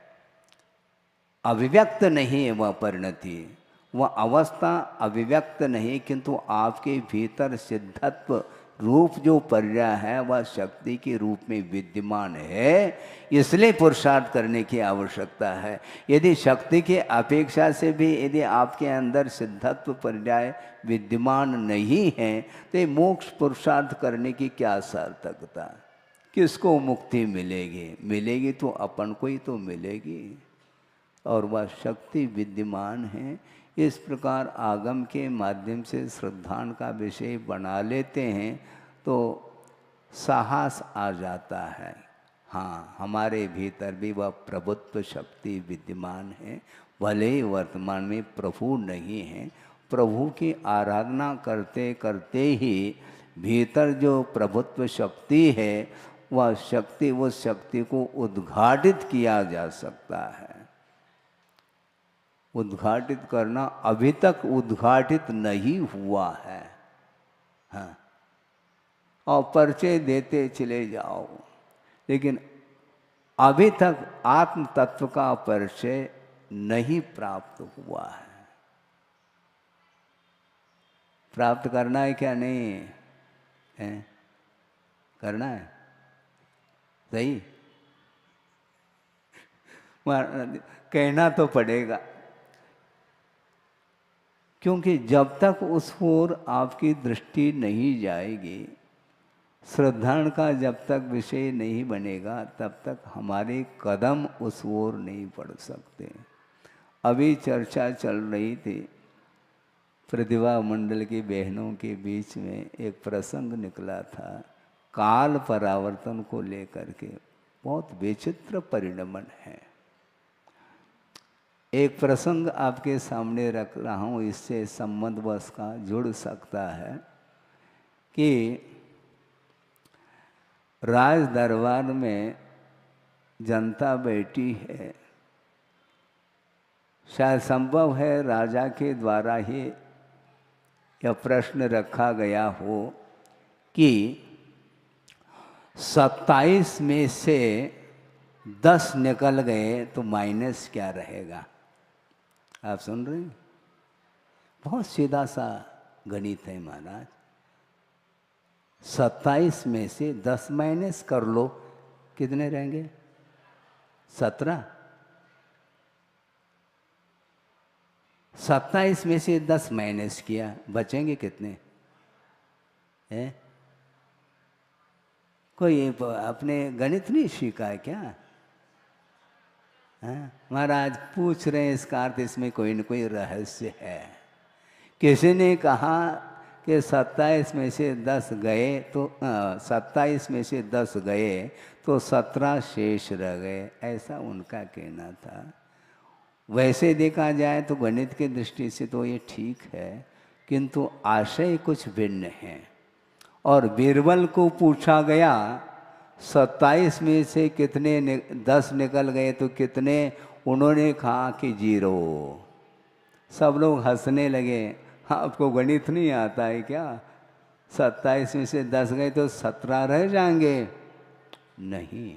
अभिव्यक्त नहीं है वह परिणति, वह अवस्था अभिव्यक्त नहीं, किंतु आपके भीतर सिद्धत्व रूप जो पर्याय है वह शक्ति के रूप में विद्यमान है। इसलिए पुरुषार्थ करने की आवश्यकता है। यदि शक्ति के अपेक्षा से भी यदि आपके अंदर सिद्धत्व पर्याय विद्यमान नहीं है तो ये मोक्ष पुरुषार्थ करने की क्या सार्थकता? किसको मुक्ति मिलेगी? मिलेगी तो अपन को ही तो मिलेगी, और वह शक्ति विद्यमान है। इस प्रकार आगम के माध्यम से श्रद्धान का विषय बना लेते हैं तो साहस आ जाता है। हाँ, हमारे भीतर भी वह प्रभुत्व शक्ति विद्यमान है, भले ही वर्तमान में प्रभु नहीं है। प्रभु की आराधना करते करते ही भीतर जो प्रभुत्व शक्ति है वह शक्ति, उस शक्ति को उद्घाटित किया जा सकता है। उद्घाटित करना अभी तक उद्घाटित नहीं हुआ है। हाँ, और परिचय देते चले जाओ, लेकिन अभी तक आत्म तत्व का परिचय नहीं प्राप्त हुआ है। प्राप्त करना है क्या? नहीं है? करना है, सही कहना तो पड़ेगा, क्योंकि जब तक उस ओर आपकी दृष्टि नहीं जाएगी, श्रद्धान का जब तक विषय नहीं बनेगा, तब तक हमारे कदम उस ओर नहीं बढ़ सकते। अभी चर्चा चल रही थी प्रतिभा मंडल की बहनों के बीच में, एक प्रसंग निकला था काल परावर्तन को लेकर के। बहुत विचित्र परिणमन है। एक प्रसंग आपके सामने रख रहा हूँ, इससे संबंध बस का जुड़ सकता है कि राज दरबार में जनता बैठी है। शायद संभव है राजा के द्वारा ही यह प्रश्न रखा गया हो कि 27 में से 10 निकल गए तो माइनस क्या रहेगा? आप सुन रहे हैं? बहुत सीधा सा गणित है महाराज। 27 में से 10 माइनस कर लो, कितने रहेंगे? 17। 27 में से 10 माइनस किया, बचेंगे कितने? हैं? कोई अपने गणित नहीं सीखा है क्या? महाराज पूछ रहे हैं, इसका अर्थ इसमें कोई न कोई रहस्य है। किसी ने कहा कि 27 में से 10 गए तो 27 में से 10 गए तो 17 शेष रह गए, ऐसा उनका कहना था। वैसे देखा जाए तो गणित की दृष्टि से तो ये ठीक है, किंतु आशय कुछ भिन्न है। और बीरबल को पूछा गया 27 में से कितने 10 निकल गए तो कितने? उन्होंने कहा कि 0। सब लोग हंसने लगे। आपको गणित नहीं आता है क्या? 27 में से 10 गए तो 17 रह जाएंगे? नहीं,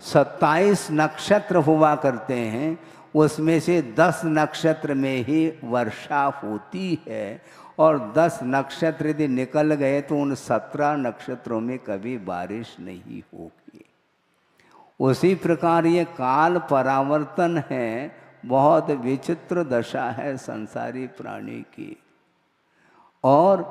27 नक्षत्र हुआ करते हैं, उसमें से 10 नक्षत्र में ही वर्षा होती है, और 10 नक्षत्र यदि निकल गए तो उन 17 नक्षत्रों में कभी बारिश नहीं होगी। उसी प्रकार ये काल परावर्तन है, बहुत विचित्र दशा है संसारी प्राणी की। और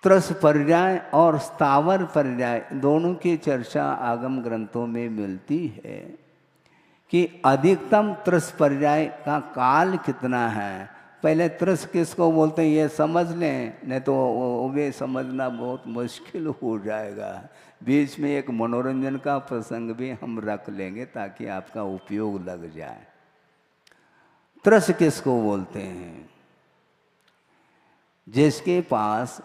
त्रस पर्याय और स्थावर पर्याय दोनों की चर्चा आगम ग्रंथों में मिलती है कि अधिकतम त्रस पर्याय का काल कितना है। पहले त्रस किसको बोलते हैं ये समझ लें, नहीं तो वे समझना बहुत मुश्किल हो जाएगा। बीच में एक मनोरंजन का प्रसंग भी हम रख लेंगे ताकि आपका उपयोग लग जाए। त्रस किसको बोलते हैं? जिसके पास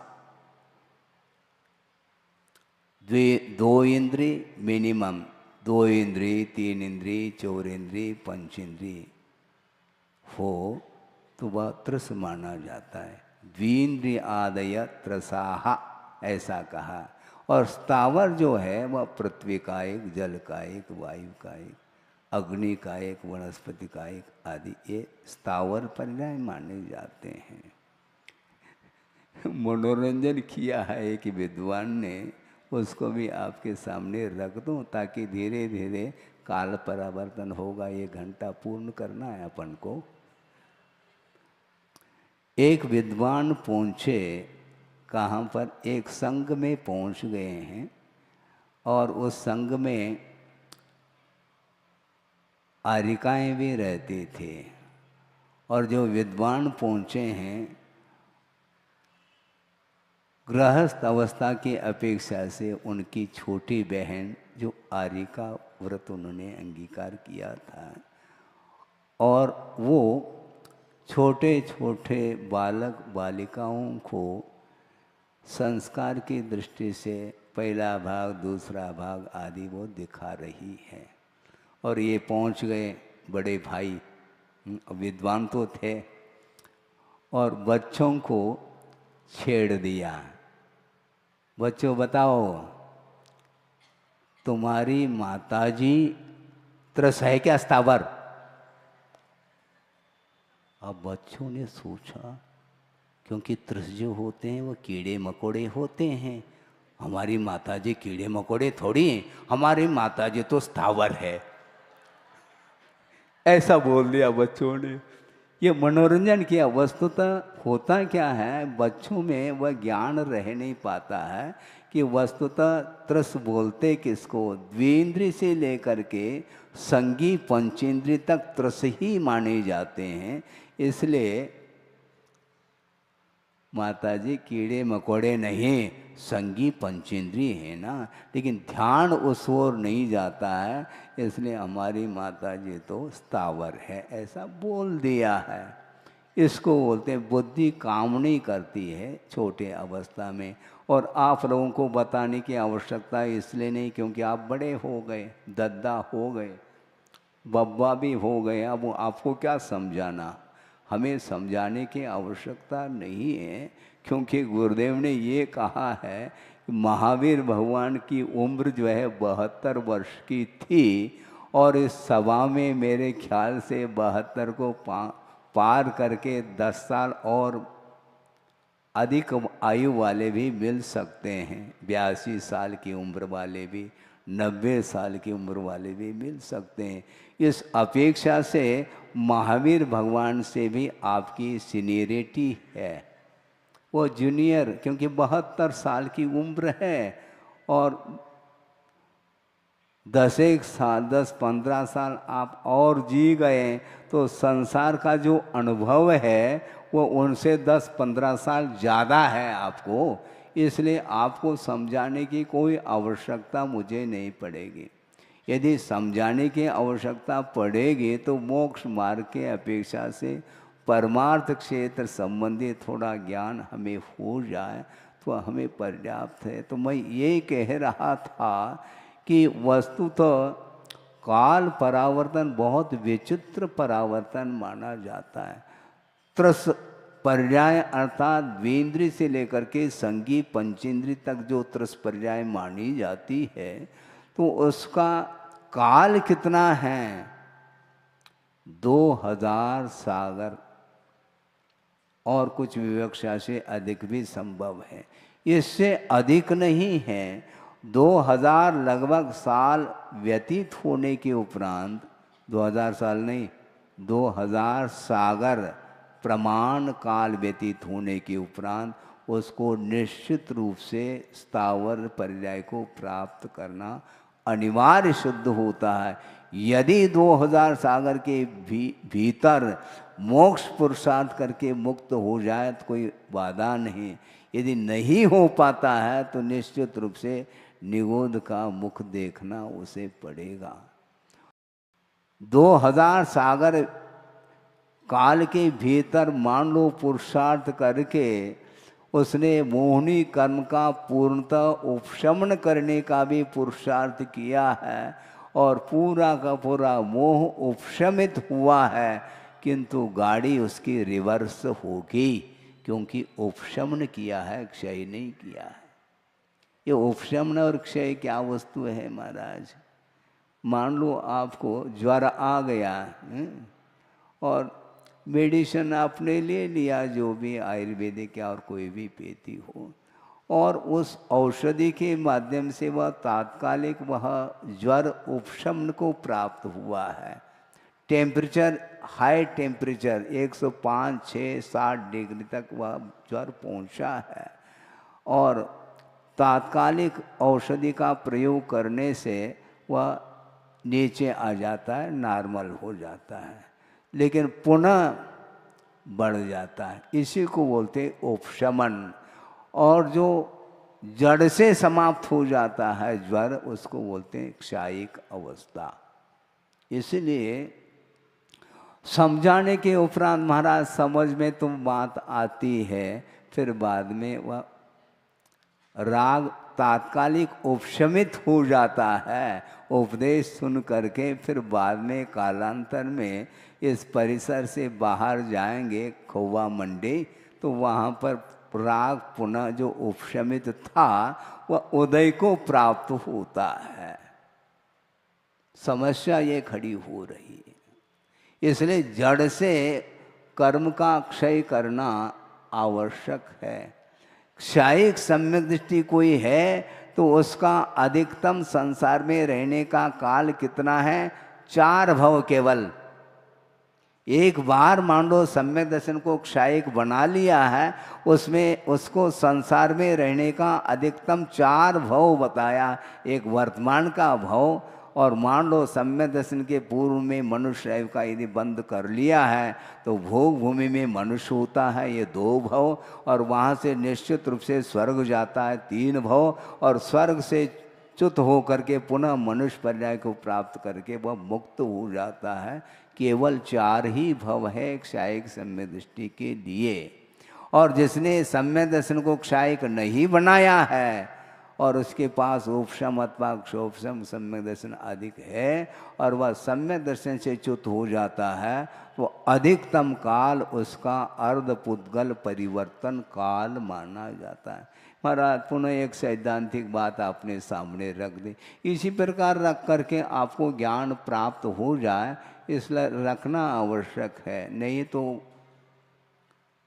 दो इंद्रिय मिनिमम, 2 इंद्रिय, 3 इंद्रिय, 4 इंद्रिय, 5 इंद्रिय हो तो वह त्रस माना जाता है। द्विंद्रिय आदय त्रसाह ऐसा कहा। और स्थावर जो है वह पृथ्वी का एक, जल का एक, वायु का एक, अग्नि का एक, वनस्पति का एक आदि ये स्थावर पर्याय माने जाते हैं। मनोरंजन किया है एक विद्वान ने, उसको भी आपके सामने रख दूं ताकि धीरे धीरे काल परावर्तन होगा। 1 घंटा पूर्ण करना है अपन को। एक विद्वान पहुँचे कहाँ पर? एक संघ में पहुँच गए हैं, और उस संघ में आरिकाएँ भी रहते थे। और जो विद्वान पहुँचे हैं गृहस्थ अवस्था की अपेक्षा से उनकी छोटी बहन जो आरिका व्रत उन्होंने अंगीकार किया था, और वो छोटे छोटे बालक बालिकाओं को संस्कार की दृष्टि से पहला भाग, दूसरा भाग आदि वो दिखा रही है। और ये पहुंच गए बड़े भाई, विद्वान तो थे, और बच्चों को छेड़ दिया। बच्चों बताओ, तुम्हारी माताजी त्रस है क्या स्थावर? अब बच्चों ने सोचा, क्योंकि त्रस जो होते हैं वो कीड़े मकोड़े होते हैं, हमारी माताजी कीड़े मकोड़े थोड़ी हैं, हमारी माताजी तो स्थावर है, ऐसा बोल दिया बच्चों ने। ये मनोरंजन किया। वस्तुतः होता क्या है, बच्चों में वह ज्ञान रह नहीं पाता है कि वस्तुतः त्रस बोलते किसको। द्विंद्रिय से लेकर के संगी पंचेंद्रिय तक त्रस ही माने जाते हैं। इसलिए माताजी कीड़े मकोड़े नहीं, संगी पंचेंद्रिय है ना, लेकिन ध्यान उस ओर नहीं जाता है, इसलिए हमारी माताजी तो स्थावर है, ऐसा बोल दिया है। इसको बोलते हैं बुद्धि काम नहीं करती है छोटे अवस्था में। और आप लोगों को बताने की आवश्यकता इसलिए नहीं क्योंकि आप बड़े हो गए, दद्दा हो गए, बब्बा भी हो गए, अब आपको क्या समझाना। हमें समझाने की आवश्यकता नहीं है, क्योंकि गुरुदेव ने ये कहा है कि महावीर भगवान की उम्र जो है 72 वर्ष की थी, और इस सभा में मेरे ख्याल से 72 को पार करके 10 साल और अधिक आयु वाले भी मिल सकते हैं। 82 साल की उम्र वाले भी, 90 साल की उम्र वाले भी मिल सकते हैं। इस अपेक्षा से महावीर भगवान से भी आपकी सीनियरिटी है, वो जूनियर, क्योंकि 72 साल की उम्र है, और 10-15 साल आप और जी गए तो संसार का जो अनुभव है वो उनसे 10-15 साल ज़्यादा है आपको। इसलिए आपको समझाने की कोई आवश्यकता मुझे नहीं पड़ेगी। यदि समझाने की आवश्यकता पड़ेगी तो मोक्ष मार्ग के अपेक्षा से परमार्थ क्षेत्र संबंधी थोड़ा ज्ञान हमें हो जाए तो हमें पर्याप्त है। तो मैं ये कह रहा था कि वस्तुतः काल परावर्तन बहुत विचित्र परावर्तन माना जाता है। त्रस पर्याय अर्थात द्विंद्रिय से लेकर के संगी पंचेंद्रिय तक जो त्रस-पर्याय मानी जाती है, तो उसका काल कितना है? 2000 सागर और कुछ विवक्षा से अधिक भी संभव है। इससे अधिक नहीं है। 2000 लगभग साल व्यतीत होने के उपरांत, 2000 साल नहीं, 2000 सागर प्रमाण काल व्यतीत होने के उपरांत उसको निश्चित रूप से स्थावर पर्याय को प्राप्त करना अनिवार्य सिद्ध होता है। यदि 2000 सागर के भीतर मोक्ष पुरुषार्थ करके मुक्त हो जाए तो कोई बाधा नहीं। यदि नहीं हो पाता है तो निश्चित रूप से निगोध का मुख देखना उसे पड़ेगा। 2000 सागर काल के भीतर मान लो पुरुषार्थ करके उसने मोहनी कर्म का पूर्णतः उपशमन करने का भी पुरुषार्थ किया है और पूरा का पूरा मोह उपशमित हुआ है, किंतु गाड़ी उसकी रिवर्स होगी, क्योंकि उपशमन किया है, क्षय नहीं किया है। ये उपशमन और क्षय क्या वस्तु है महाराज? मान लो आपको ज्वर आ गया और मेडिसिन आपने ले लिया, जो भी आयुर्वेदिक या और कोई भी पेती हो, और उस औषधि के माध्यम से वह तात्कालिक वह ज्वर उपशमन को प्राप्त हुआ है। टेम्परेचर, हाई टेम्परेचर 105, 6, 60 डिग्री तक वह ज्वर पहुंचा है और तात्कालिक औषधि का प्रयोग करने से वह नीचे आ जाता है, नॉर्मल हो जाता है, लेकिन पुनः बढ़ जाता है। इसी को बोलते उपशमन। और जो जड़ से समाप्त हो जाता है ज्वर, उसको बोलते हैं क्षायिक अवस्था। इसलिए समझाने के उपरांत महाराज समझ में तो बात आती है, फिर बाद में वह राग तात्कालिक उपशमित हो जाता है। उपदेश सुन करके फिर बाद में कालांतर में इस परिसर से बाहर जाएंगे खोवा मंडी, तो वहाँ पर राग पुनः जो उपशमित था वह उदय को प्राप्त होता है। समस्या ये खड़ी हो रही है। इसलिए जड़ से कर्म का क्षय करना आवश्यक है। क्षायिक सम्यक दृष्टि कोई है तो उसका अधिकतम संसार में रहने का काल कितना है? 4 भव केवल। एक बार मान लो सम्यक दर्शन को क्षायिक बना लिया है, उसमें उसको संसार में रहने का अधिकतम 4 भव बताया। एक वर्तमान का भव, और मान लो सम्यक दर्शन के पूर्व में मनुष्य आयु का यदि बंद कर लिया है तो भोग भूमि में मनुष्य होता है, ये 2 भव, और वहाँ से निश्चित रूप से स्वर्ग जाता है 3 भव, और स्वर्ग से च्युत हो करके पुनः मनुष्य पर्याय को प्राप्त करके वह मुक्त हो जाता है। केवल 4 ही भव है क्षायिक सम्यक दृष्टि के लिए। और जिसने सम्यक दर्शन को क्षायिक नहीं बनाया है और उसके पास उपशम अथवा क्षोपशम सम्यक दर्शन अधिक है और वह सम्यक दर्शन से च्युत हो जाता है, तो अधिकतम काल उसका अर्धपुद्गल परिवर्तन काल माना जाता है। महाराज पुनः एक सैद्धांतिक बात आपने सामने रख दी, इसी प्रकार रख करके आपको ज्ञान प्राप्त हो जाए, इसलिए रखना आवश्यक है। नहीं तो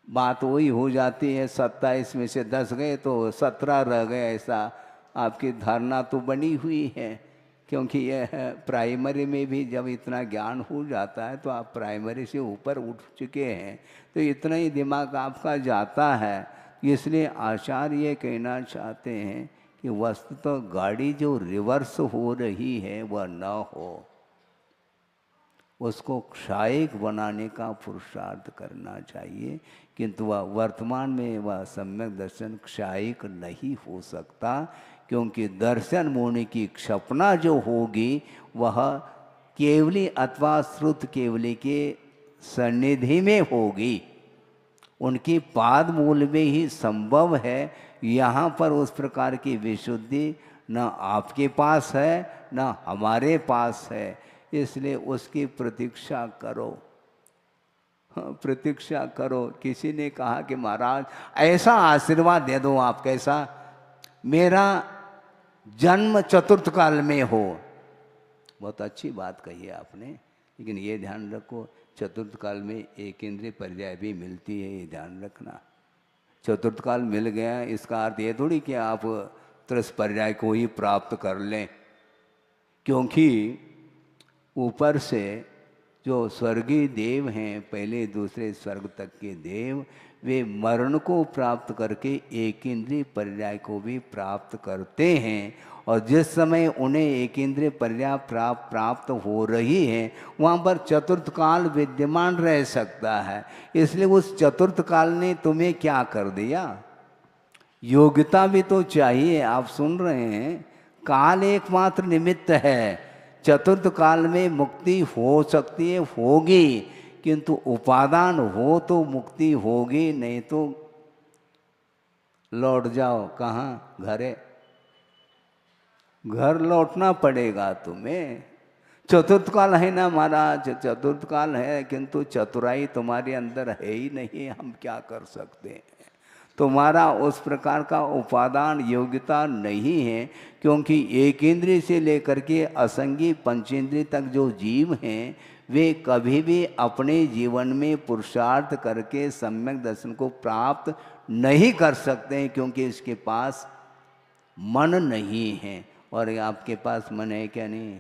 बात वही हो जाती है 27 में से 10 गए तो 17 रह गए, ऐसा आपकी धारणा तो बनी हुई है। क्योंकि यह प्राइमरी में भी जब इतना ज्ञान हो जाता है तो आप प्राइमरी से ऊपर उठ चुके हैं, तो इतना ही दिमाग आपका जाता है। इसलिए आचार्य ये कहना चाहते हैं कि वस्तुतः गाड़ी जो रिवर्स हो रही है वह न हो, उसको क्षायिक बनाने का पुरुषार्थ करना चाहिए। किंतु वह वर्तमान में वह सम्यक दर्शन क्षायिक नहीं हो सकता, क्योंकि दर्शन मोहनी की क्षपना जो होगी वह केवली अथवा श्रुत केवली के सन्निधि में होगी, उनकी पाद मूल में ही संभव है। यहाँ पर उस प्रकार की विशुद्धि न आपके पास है न हमारे पास है, इसलिए उसकी प्रतीक्षा करो। प्रतीक्षा करो। किसी ने कहा कि महाराज ऐसा आशीर्वाद दे दो आप, कैसा? मेरा जन्म चतुर्थ काल में हो। बहुत अच्छी बात कही है आपने, लेकिन ये ध्यान रखो चतुर्थ काल में एक इंद्रिय पर्याय भी मिलती है, ये ध्यान रखना। चतुर्थ काल मिल गया इसका अर्थ ये थोड़ी कि आप त्रस पर्याय को ही प्राप्त कर लें, क्योंकि ऊपर से जो स्वर्गीय देव हैं, पहले दूसरे स्वर्ग तक के देव, वे मरण को प्राप्त करके एक इंद्रिय पर्याय को भी प्राप्त करते हैं। और जिस समय उन्हें एक इंद्रिय पर्याय प्राप्त हो रही है, वहाँ पर चतुर्थ काल विद्यमान रह सकता है। इसलिए उस चतुर्थ काल ने तुम्हें क्या कर दिया? योग्यता भी तो चाहिए। आप सुन रहे हैं, काल एकमात्र निमित्त है। चतुर्थ काल में मुक्ति हो सकती है, होगी, किंतु उपादान हो तो मुक्ति होगी, नहीं तो लौट जाओ। कहाँ? घरे। घर लौटना पड़ेगा तुम्हें। चतुर्थ काल है ना महाराज, चतुर्थ काल है, किंतु चतुराई तुम्हारे अंदर है ही नहीं, हम क्या कर सकते हैं? तुम्हारा उस प्रकार का उपादान योग्यता नहीं है, क्योंकि एक इंद्रिय से लेकर के असंगी पंचेंद्रिय तक जो जीव हैं, वे कभी भी अपने जीवन में पुरुषार्थ करके सम्यक दर्शन को प्राप्त नहीं कर सकते हैं, क्योंकि इसके पास मन नहीं है। और आपके पास मन है क्या? नहीं,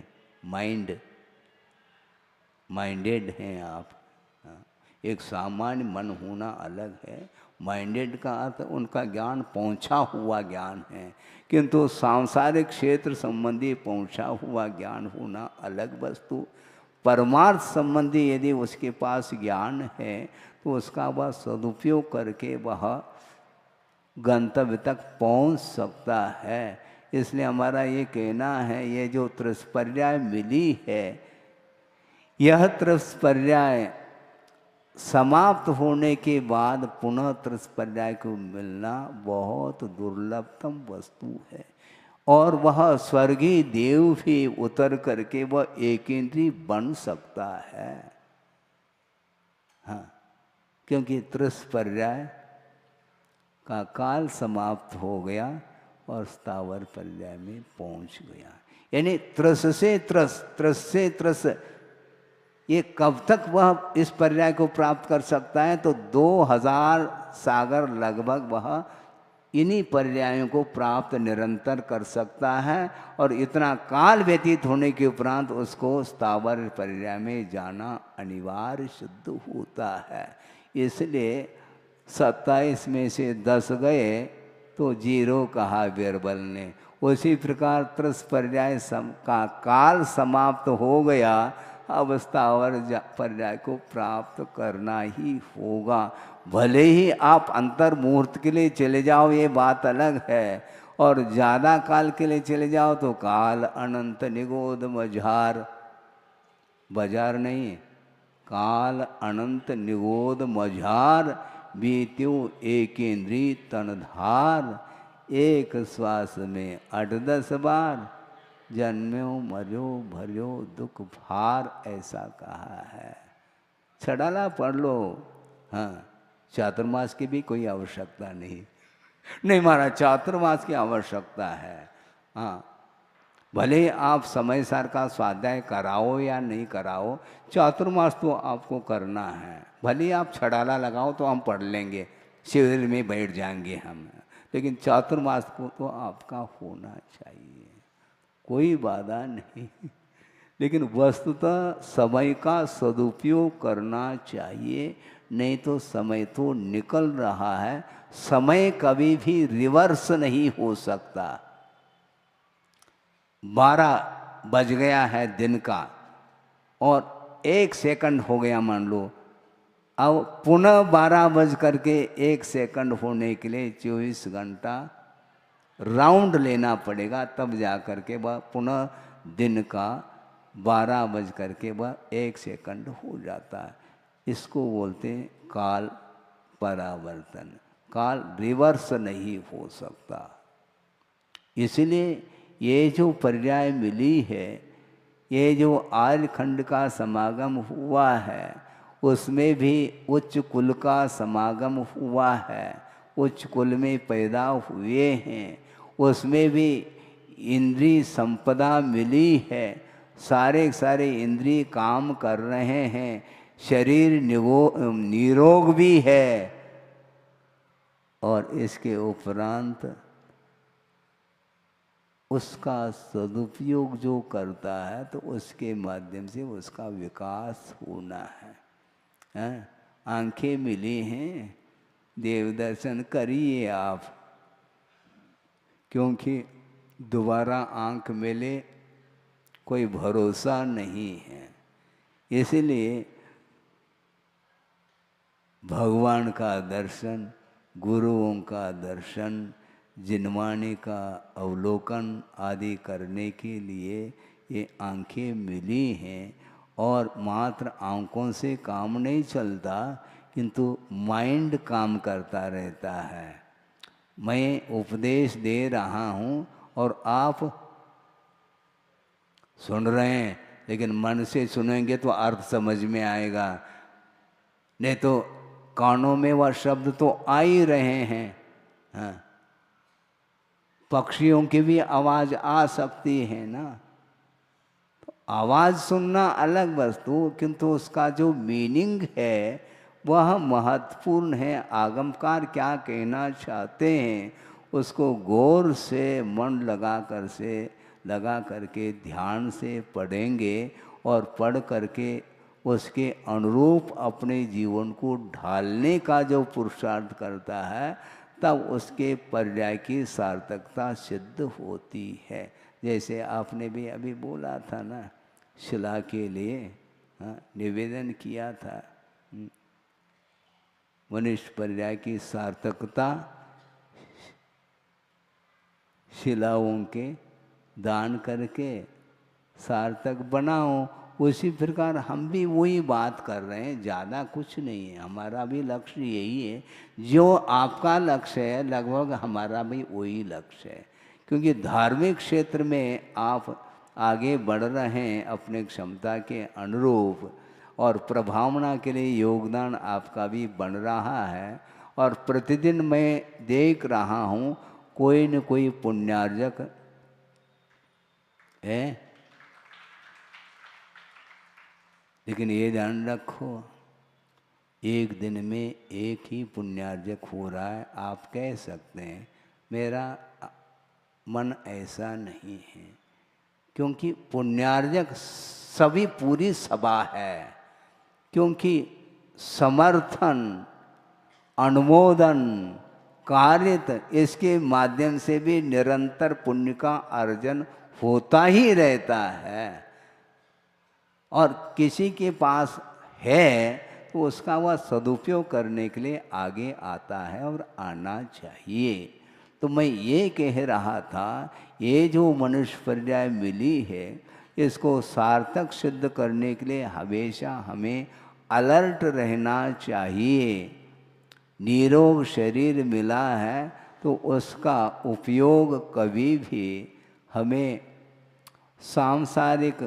माइंडेड हैं आप। एक सामान्य मन होना अलग है, माइंडेड का अर्थ उनका ज्ञान पहुंचा हुआ ज्ञान है, किंतु सांसारिक क्षेत्र संबंधी पहुंचा हुआ ज्ञान होना अलग वस्तु। परमार्थ संबंधी यदि उसके पास ज्ञान है तो उसका वह सदुपयोग करके वह गंतव्य तक पहुंच सकता है। इसलिए हमारा ये कहना है, ये जो त्रस्पर्याय मिली है, यह त्रस्पर्याय समाप्त होने के बाद पुनः त्रस्पर्याय को मिलना बहुत दुर्लभतम वस्तु है। और वह स्वर्गीय देव भी उतर करके वह एकेंद्रीय बन सकता है। हाँ, क्योंकि त्रस्पर्याय का काल समाप्त हो गया और स्थावर पर्याय में पहुंच गया। यानी त्रस से त्रस, त्रस से त्रस, ये कब तक वह इस पर्याय को प्राप्त कर सकता है? तो 2000 सागर लगभग वह इन्हीं पर्यायों को प्राप्त निरंतर कर सकता है। और इतना काल व्यतीत होने के उपरांत उसको स्थावर पर्याय में जाना अनिवार्य सिद्ध होता है। इसलिए 27 में से 10 गए तो 0 कहा बीरबल ने। उसी प्रकार त्रस पर्याय का काल समाप्त हो गया, अब स्थावर पर्याय को प्राप्त करना ही होगा। भले ही आप अंतर मुहूर्त के लिए चले जाओ, ये बात अलग है, और ज़्यादा काल के लिए चले जाओ तो काल अनंत निगोद मझार, बाजार नहीं, काल अनंत निगोद मझार, बीत्यो एकेंद्री तनधार, एक श्वास में 8-10 बार, जन्म्यो मर्यो भर्यो दुख भार, ऐसा कहा है। छड़ाला पढ़ लो। हाँ, चातुर्मास की भी कोई आवश्यकता नहीं महाराज, चातुर्मास की आवश्यकता है। हाँ, भले आप समय सार का स्वाध्याय कराओ या नहीं कराओ, चातुर्मास तो आपको करना है। भले आप छड़ाला लगाओ तो हम पढ़ लेंगे, शिविर में बैठ जाएंगे हम, लेकिन चातुर्मास को तो आपका होना चाहिए, कोई बाधा नहीं। लेकिन वस्तुतः समय का सदुपयोग करना चाहिए, नहीं तो समय तो निकल रहा है। समय कभी भी रिवर्स नहीं हो सकता। 12 बज गया है दिन का और 1 सेकंड हो गया मान लो, अब पुनः 12 बज करके 1 सेकंड होने के लिए 24 घंटा राउंड लेना पड़ेगा, तब जा कर के वह पुनः दिन का 12 बज करके वह 1 सेकंड हो जाता है। इसको बोलते हैं काल परावर्तन। काल रिवर्स नहीं हो सकता। इसलिए ये जो पर्याय मिली है, ये जो आर्यखंड का समागम हुआ है, उसमें भी उच्च कुल का समागम हुआ है, उच्च कुल में पैदा हुए हैं, उसमें भी इंद्रिय संपदा मिली है, सारे सारे इंद्रिय काम कर रहे हैं, शरीर निरोग भी है, और इसके उपरांत उसका सदुपयोग जो करता है तो उसके माध्यम से उसका विकास होना है। आंखें मिली हैं, देव दर्शन करिए आप, क्योंकि दोबारा आंख मिले कोई भरोसा नहीं है। इसलिए भगवान का दर्शन, गुरुओं का दर्शन, जिनवाणी का अवलोकन आदि करने के लिए ये आंखें मिली हैं। और मात्र आंखों से काम नहीं चलता, किंतु माइंड काम करता रहता है। मैं उपदेश दे रहा हूँ और आप सुन रहे हैं, लेकिन मन से सुनेंगे तो अर्थ समझ में आएगा, नहीं तो कानों में वह शब्द तो आ ही रहे हैं। हाँ, पक्षियों की भी आवाज़ आ सकती है ना। तो आवाज़ सुनना अलग वस्तु, किंतु उसका जो मीनिंग है वह महत्वपूर्ण है। आगमकार क्या कहना चाहते हैं उसको गौर से मन लगा करके ध्यान से पढ़ेंगे, और पढ़ करके उसके अनुरूप अपने जीवन को ढालने का जो पुरुषार्थ करता है, तब उसके पर्याय की सार्थकता सिद्ध होती है। जैसे आपने भी अभी बोला था ना, शिला के लिए निवेदन किया था, मनुष्य पर्याय की सार्थकता शिलाओं के दान करके सार्थक बनाओ। उसी प्रकार हम भी वही बात कर रहे हैं, ज़्यादा कुछ नहीं है। हमारा भी लक्ष्य यही है, जो आपका लक्ष्य है लगभग हमारा भी वही लक्ष्य है। क्योंकि धार्मिक क्षेत्र में आप आगे बढ़ रहे हैं अपने क्षमता के अनुरूप, और प्रभावना के लिए योगदान आपका भी बन रहा है। और प्रतिदिन मैं देख रहा हूँ कोई न कोई पुण्यार्जक है। लेकिन ये ध्यान रखो, एक दिन में एक ही पुण्यार्जक हो रहा है। आप कह सकते हैं मेरा मन ऐसा नहीं है, क्योंकि पुण्यार्जक सभी पूरी सभा है। क्योंकि समर्थन, अनुमोदन, कारित, इसके माध्यम से भी निरंतर पुण्य का अर्जन होता ही रहता है। और किसी के पास है तो उसका वह सदुपयोग करने के लिए आगे आता है और आना चाहिए। तो मैं ये कह रहा था, ये जो मनुष्य पर्याय मिली है, इसको सार्थक सिद्ध करने के लिए हमेशा हमें अलर्ट रहना चाहिए। निरोग शरीर मिला है तो उसका उपयोग कभी भी हमें सांसारिक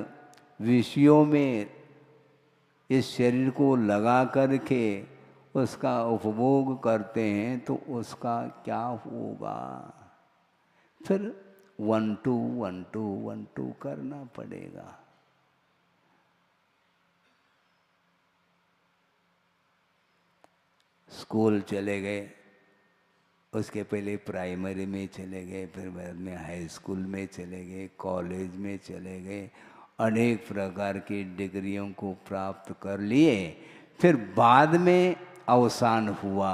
विषयों में इस शरीर को लगा करके उसका उपभोग करते हैं तो उसका क्या होगा? फिर 1 2 1 2 1 2 करना पड़ेगा। स्कूल चले गए, उसके पहले प्राइमरी में चले गए, फिर बाद में हाई स्कूल में चले गए, कॉलेज में चले गए, अनेक प्रकार की डिग्रियों को प्राप्त कर लिए। फिर बाद में अवसान हुआ,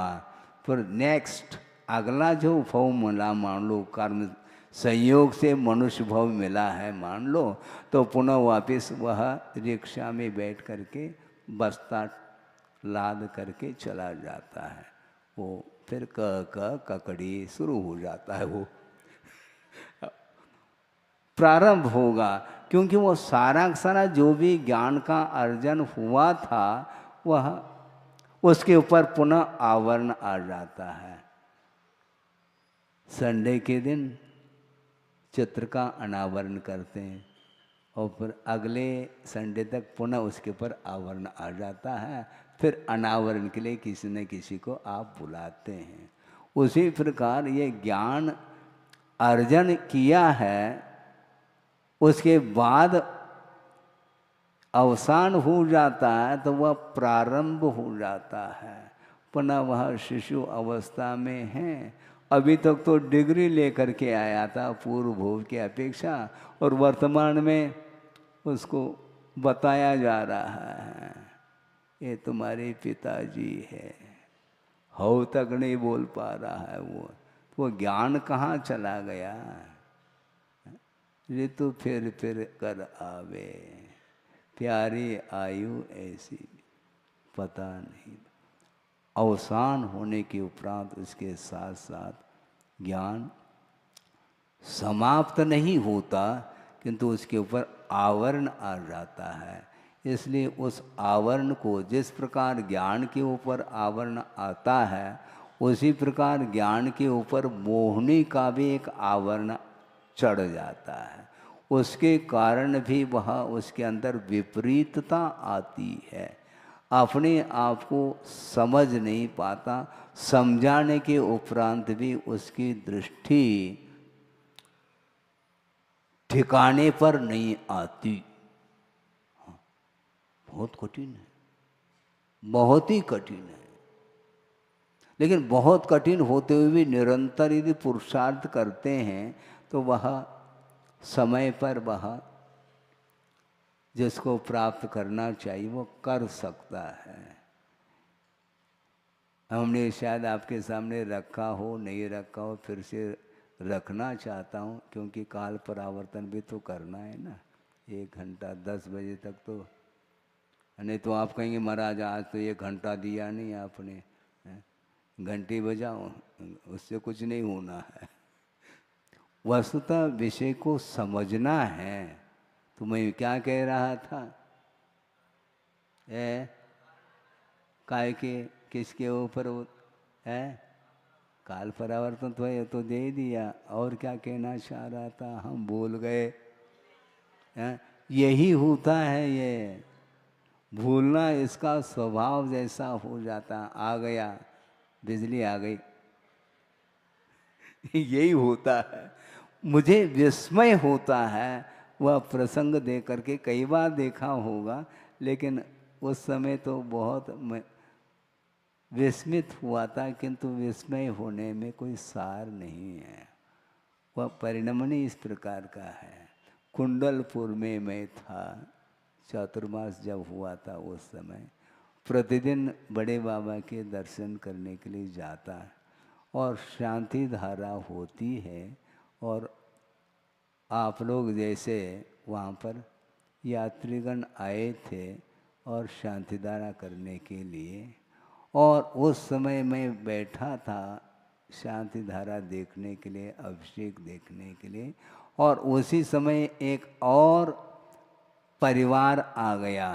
फिर नेक्स्ट अगला जो भव मिला, मान लो कर्म संयोग से मनुष्य भव मिला है मान लो, तो पुनः वापस वह रिक्शा में बैठ करके बस्ता लाद करके चला जाता है। वो फिर ककड़ी शुरू हो जाता है, वो प्रारंभ होगा। क्योंकि वो सारा सारा जो भी ज्ञान का अर्जन हुआ था वह उसके ऊपर पुनः आवरण आ जाता है। संडे के दिन चित्र का अनावरण करते हैं और फिर अगले संडे तक पुनः उसके ऊपर आवरण आ जाता है, फिर अनावरण के लिए किसी न किसी को आप बुलाते हैं। उसी प्रकार ये ज्ञान अर्जन किया है, उसके बाद अवसान हो जाता है तो वह प्रारंभ हो जाता है, पुनः वह शिशु अवस्था में है। अभी तक तो डिग्री लेकर के आया था पूर्व भोग की अपेक्षा, और वर्तमान में उसको बताया जा रहा है ये तुम्हारे पिताजी है, हो तक नहीं बोल पा रहा है वो ज्ञान कहाँ चला गया। ऋतु फिर कर आवे, प्यारी आयु ऐसी पता नहीं। अवसान होने के उपरांत उसके साथ साथ ज्ञान समाप्त नहीं होता, किंतु उसके ऊपर आवरण आ जाता है। इसलिए उस आवरण को, जिस प्रकार ज्ञान के ऊपर आवरण आता है, उसी प्रकार ज्ञान के ऊपर मोहनी का भी एक आवरण चढ़ जाता है। उसके कारण भी वह उसके अंदर विपरीतता आती है, अपने आप को समझ नहीं पाता, समझाने के उपरांत भी उसकी दृष्टि ठिकाने पर नहीं आती। बहुत कठिन है, बहुत ही कठिन है। लेकिन बहुत कठिन होते हुए भी निरंतर यदि पुरुषार्थ करते हैं तो वह समय पर वह जिसको प्राप्त करना चाहिए वो कर सकता है। हमने शायद आपके सामने रखा हो, नहीं रखा हो, फिर से रखना चाहता हूँ, क्योंकि काल परावर्तन भी तो करना है ना। 1 घंटा 10 बजे तक तो, नहीं तो आप कहेंगे महाराज आज तो 1 घंटा दिया नहीं आपने, घंटी बजाओ, उससे कुछ नहीं होना है। वस्तुतः विषय को समझना है। तो मैं क्या कह रहा था, काय के किसके ऊपर है काल परावर्तन, तो ये तो दे दिया। और क्या कहना चाह रहा था, हम भूल गए। यही होता है, ये भूलना इसका स्वभाव जैसा हो जाता। आ गया, बिजली आ गई यही होता है। मुझे विस्मय होता है, वह प्रसंग दे करके कई बार देखा होगा, लेकिन उस समय तो बहुत विस्मित हुआ था, किंतु विस्मय होने में कोई सार नहीं है। वह परिणमनी इस प्रकार का है। कुंडलपुर में मैं था, चातुर्मास जब हुआ था उस समय प्रतिदिन बड़े बाबा के दर्शन करने के लिए जाता, और शांति धारा होती है, और आप लोग जैसे वहाँ पर यात्रीगण आए थे और शांति धारा करने के लिए, और उस समय मैं बैठा था शांति धारा देखने के लिए, अभिषेक देखने के लिए, और उसी समय एक और परिवार आ गया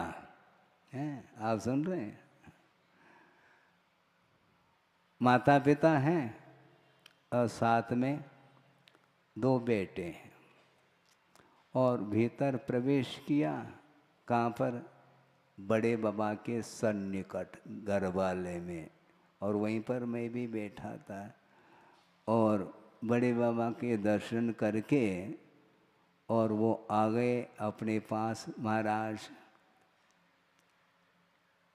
है। आप सुन रहे हैं, माता पिता हैं और साथ में 2 बेटे हैं, और भीतर प्रवेश किया। कहाँ पर, बड़े बाबा के सन्निकट गर्भालय में, और वहीं पर मैं भी बैठा था। और बड़े बाबा के दर्शन करके और वो आ गए अपने पास, महाराज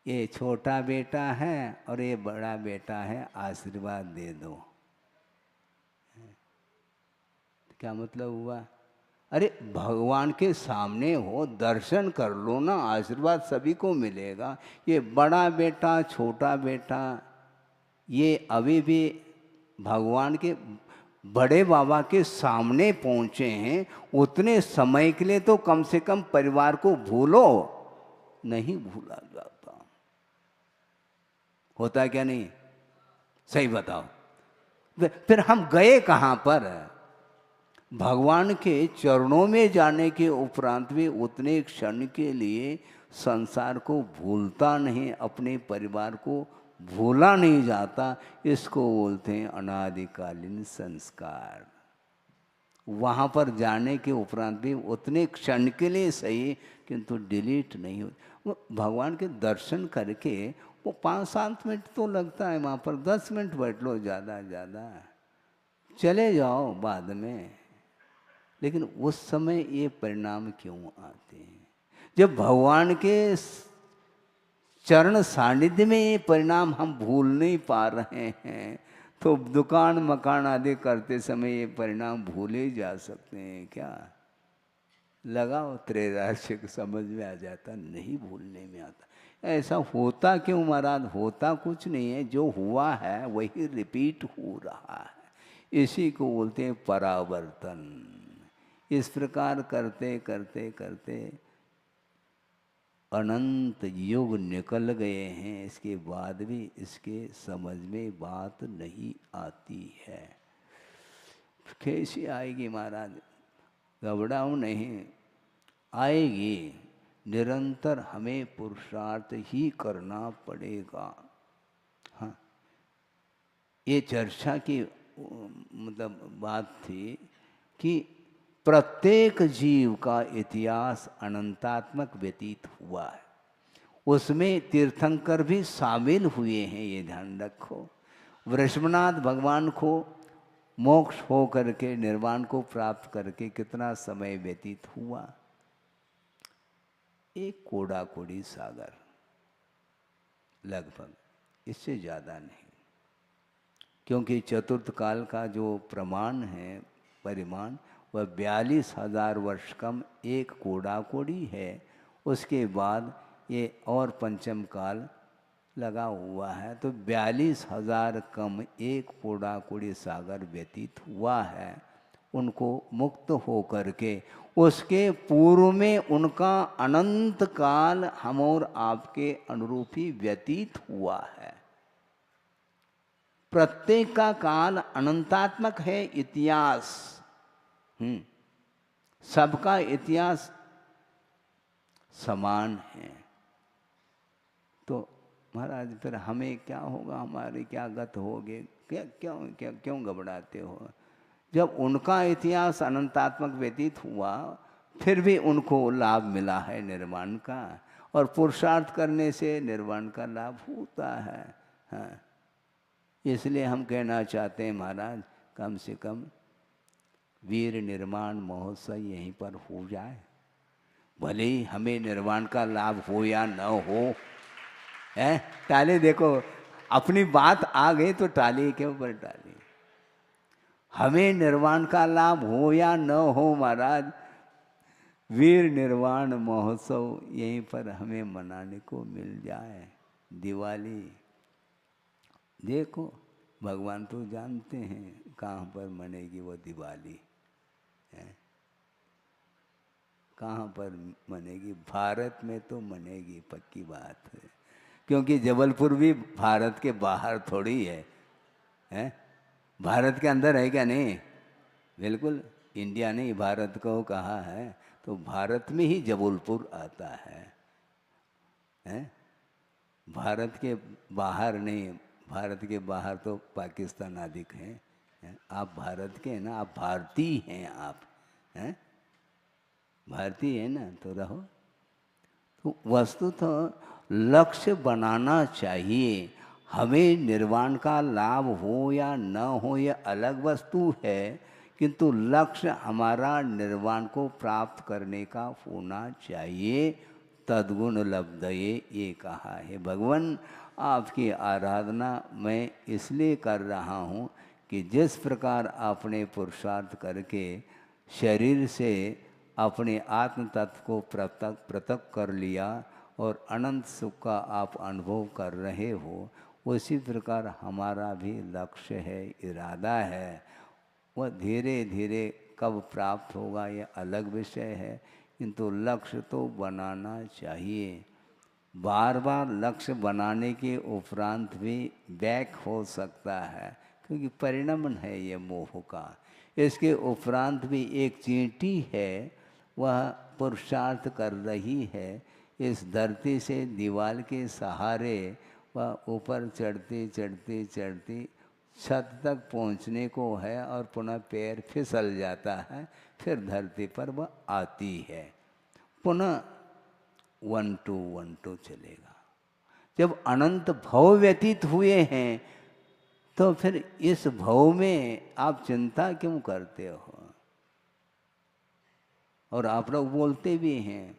ये छोटा बेटा है और ये बड़ा बेटा है, आशीर्वाद दे दो। क्या मतलब हुआ? अरे भगवान के सामने हो, दर्शन कर लो ना, आशीर्वाद सभी को मिलेगा। ये बड़ा बेटा छोटा बेटा ये अभी भी भगवान के बड़े बाबा के सामने पहुँचे हैं, उतने समय के लिए तो कम से कम परिवार को भूलो। नहीं भूला जाता, होता क्या नहीं? सही बताओ। फिर हम गए कहाँ पर? भगवान के चरणों में जाने के उपरांत भी उतने क्षण के लिए संसार को भूलता नहीं, अपने परिवार को भूला नहीं जाता। इसको बोलते हैं अनादिकालीन संस्कार। वहाँ पर जाने के उपरांत भी उतने क्षण के लिए सही, किंतु डिलीट नहीं हो। वो भगवान के दर्शन करके वो 5-7 मिनट तो लगता है, वहाँ पर 10 मिनट बैठ लो ज़्यादा ज़्यादा, चले जाओ बाद में। लेकिन उस समय ये परिणाम क्यों आते हैं? जब भगवान के चरण सानिध्य में ये परिणाम हम भूल नहीं पा रहे हैं, तो दुकान मकान आदि करते समय ये परिणाम भूले जा सकते हैं क्या? लगाओ त्रैराशिक, समझ में आ जाता, नहीं भूलने में आता। ऐसा होता क्यों महाराज? होता कुछ नहीं है, जो हुआ है वही रिपीट हो रहा है, इसी को बोलते हैं परावर्तन। इस प्रकार करते करते करते अनंत युग निकल गए हैं, इसके बाद भी इसके समझ में बात नहीं आती है। कैसी आएगी महाराज? घबराओ नहीं, आएगी। निरंतर हमें पुरुषार्थ ही करना पड़ेगा। हाँ, ये चर्चा की मतलब बात थी कि प्रत्येक जीव का इतिहास अनंतात्मक व्यतीत हुआ है, उसमें तीर्थंकर भी शामिल हुए हैं, ये ध्यान रखो। वृषभनाथ भगवान को मोक्ष हो करके निर्वाण को प्राप्त करके कितना समय व्यतीत हुआ? एक कोड़ा कोड़ी सागर लगभग, इससे ज़्यादा नहीं, क्योंकि चतुर्थ काल का जो प्रमाण है, परिमाण, वह 42,000 वर्ष कम एक कोड़ा कोड़ी है। उसके बाद ये और पंचम काल लगा हुआ है, तो 42,000 कम एक कोड़ा कोड़ी सागर व्यतीत हुआ है। उनको मुक्त हो करके उसके पूर्व में उनका अनंत काल हम और आपके अनुरूप ही व्यतीत हुआ है। प्रत्येक का काल अनंतात्मक है, इतिहास सबका इतिहास समान है। तो महाराज फिर हमें क्या होगा, हमारी क्या गत होगी? क्यों घबराते हो? जब उनका इतिहास अनंतात्मक व्यतीत हुआ, फिर भी उनको लाभ मिला है निर्वाण का, और पुरुषार्थ करने से निर्वाण का लाभ होता है। हाँ, इसलिए हम कहना चाहते हैं महाराज, कम से कम वीर निर्वाण महोत्सव यहीं पर हो जाए, भले ही हमें निर्वाण का लाभ हो या न हो। है टाले, देखो अपनी बात आ गई तो टाली के ऊपर टाली। हमें निर्वाण का लाभ हो या न हो महाराज, वीर निर्वाण महोत्सव यहीं पर हमें मनाने को मिल जाए। दिवाली देखो, भगवान तो जानते हैं कहाँ पर मनेगी वो दिवाली, कहाँ पर मनेगी? भारत में तो मनेगी, पक्की बात है, क्योंकि जबलपुर भी भारत के बाहर थोड़ी है, हैं? भारत के अंदर है क्या? नहीं, बिल्कुल इंडिया ने भारत को कहा है, तो भारत में ही जबलपुर आता है, हैं? भारत के बाहर नहीं, भारत के बाहर तो पाकिस्तान आदि हैं। आप भारत के हैं ना, आप भारतीय हैं, आप हैं भारतीय है ना, तो रहो। तो वस्तु तो लक्ष्य बनाना चाहिए। हमें निर्वाण का लाभ हो या न हो यह अलग वस्तु है, किंतु लक्ष्य हमारा निर्वाण को प्राप्त करने का होना चाहिए। तद्गुण लब्धये, ये कहा है भगवान। आपकी आराधना मैं इसलिए कर रहा हूँ कि जिस प्रकार आपने पुरुषार्थ करके शरीर से अपने आत्म तत्व को पृथक कर लिया और अनंत सुख का आप अनुभव कर रहे हो, उसी प्रकार हमारा भी लक्ष्य है, इरादा है। वह धीरे धीरे कब प्राप्त होगा यह अलग विषय है, किंतु लक्ष्य तो बनाना चाहिए। बार बार लक्ष्य बनाने के उपरांत भी बैक हो सकता है, क्योंकि परिणमन है ये मोह का। इसके उपरांत भी एक चींटी है, वह पुरुषार्थ कर रही है। इस धरती से दीवार के सहारे वह ऊपर चढ़ती चढ़ती चढ़ती छत तक पहुंचने को है और पुनः पैर फिसल जाता है, फिर धरती पर वह आती है, पुनः 1 2 1 2 चलेगा। जब अनंत भव व्यतीत हुए हैं तो फिर इस भव में आप चिंता क्यों करते हो? और आप लोग बोलते भी हैं,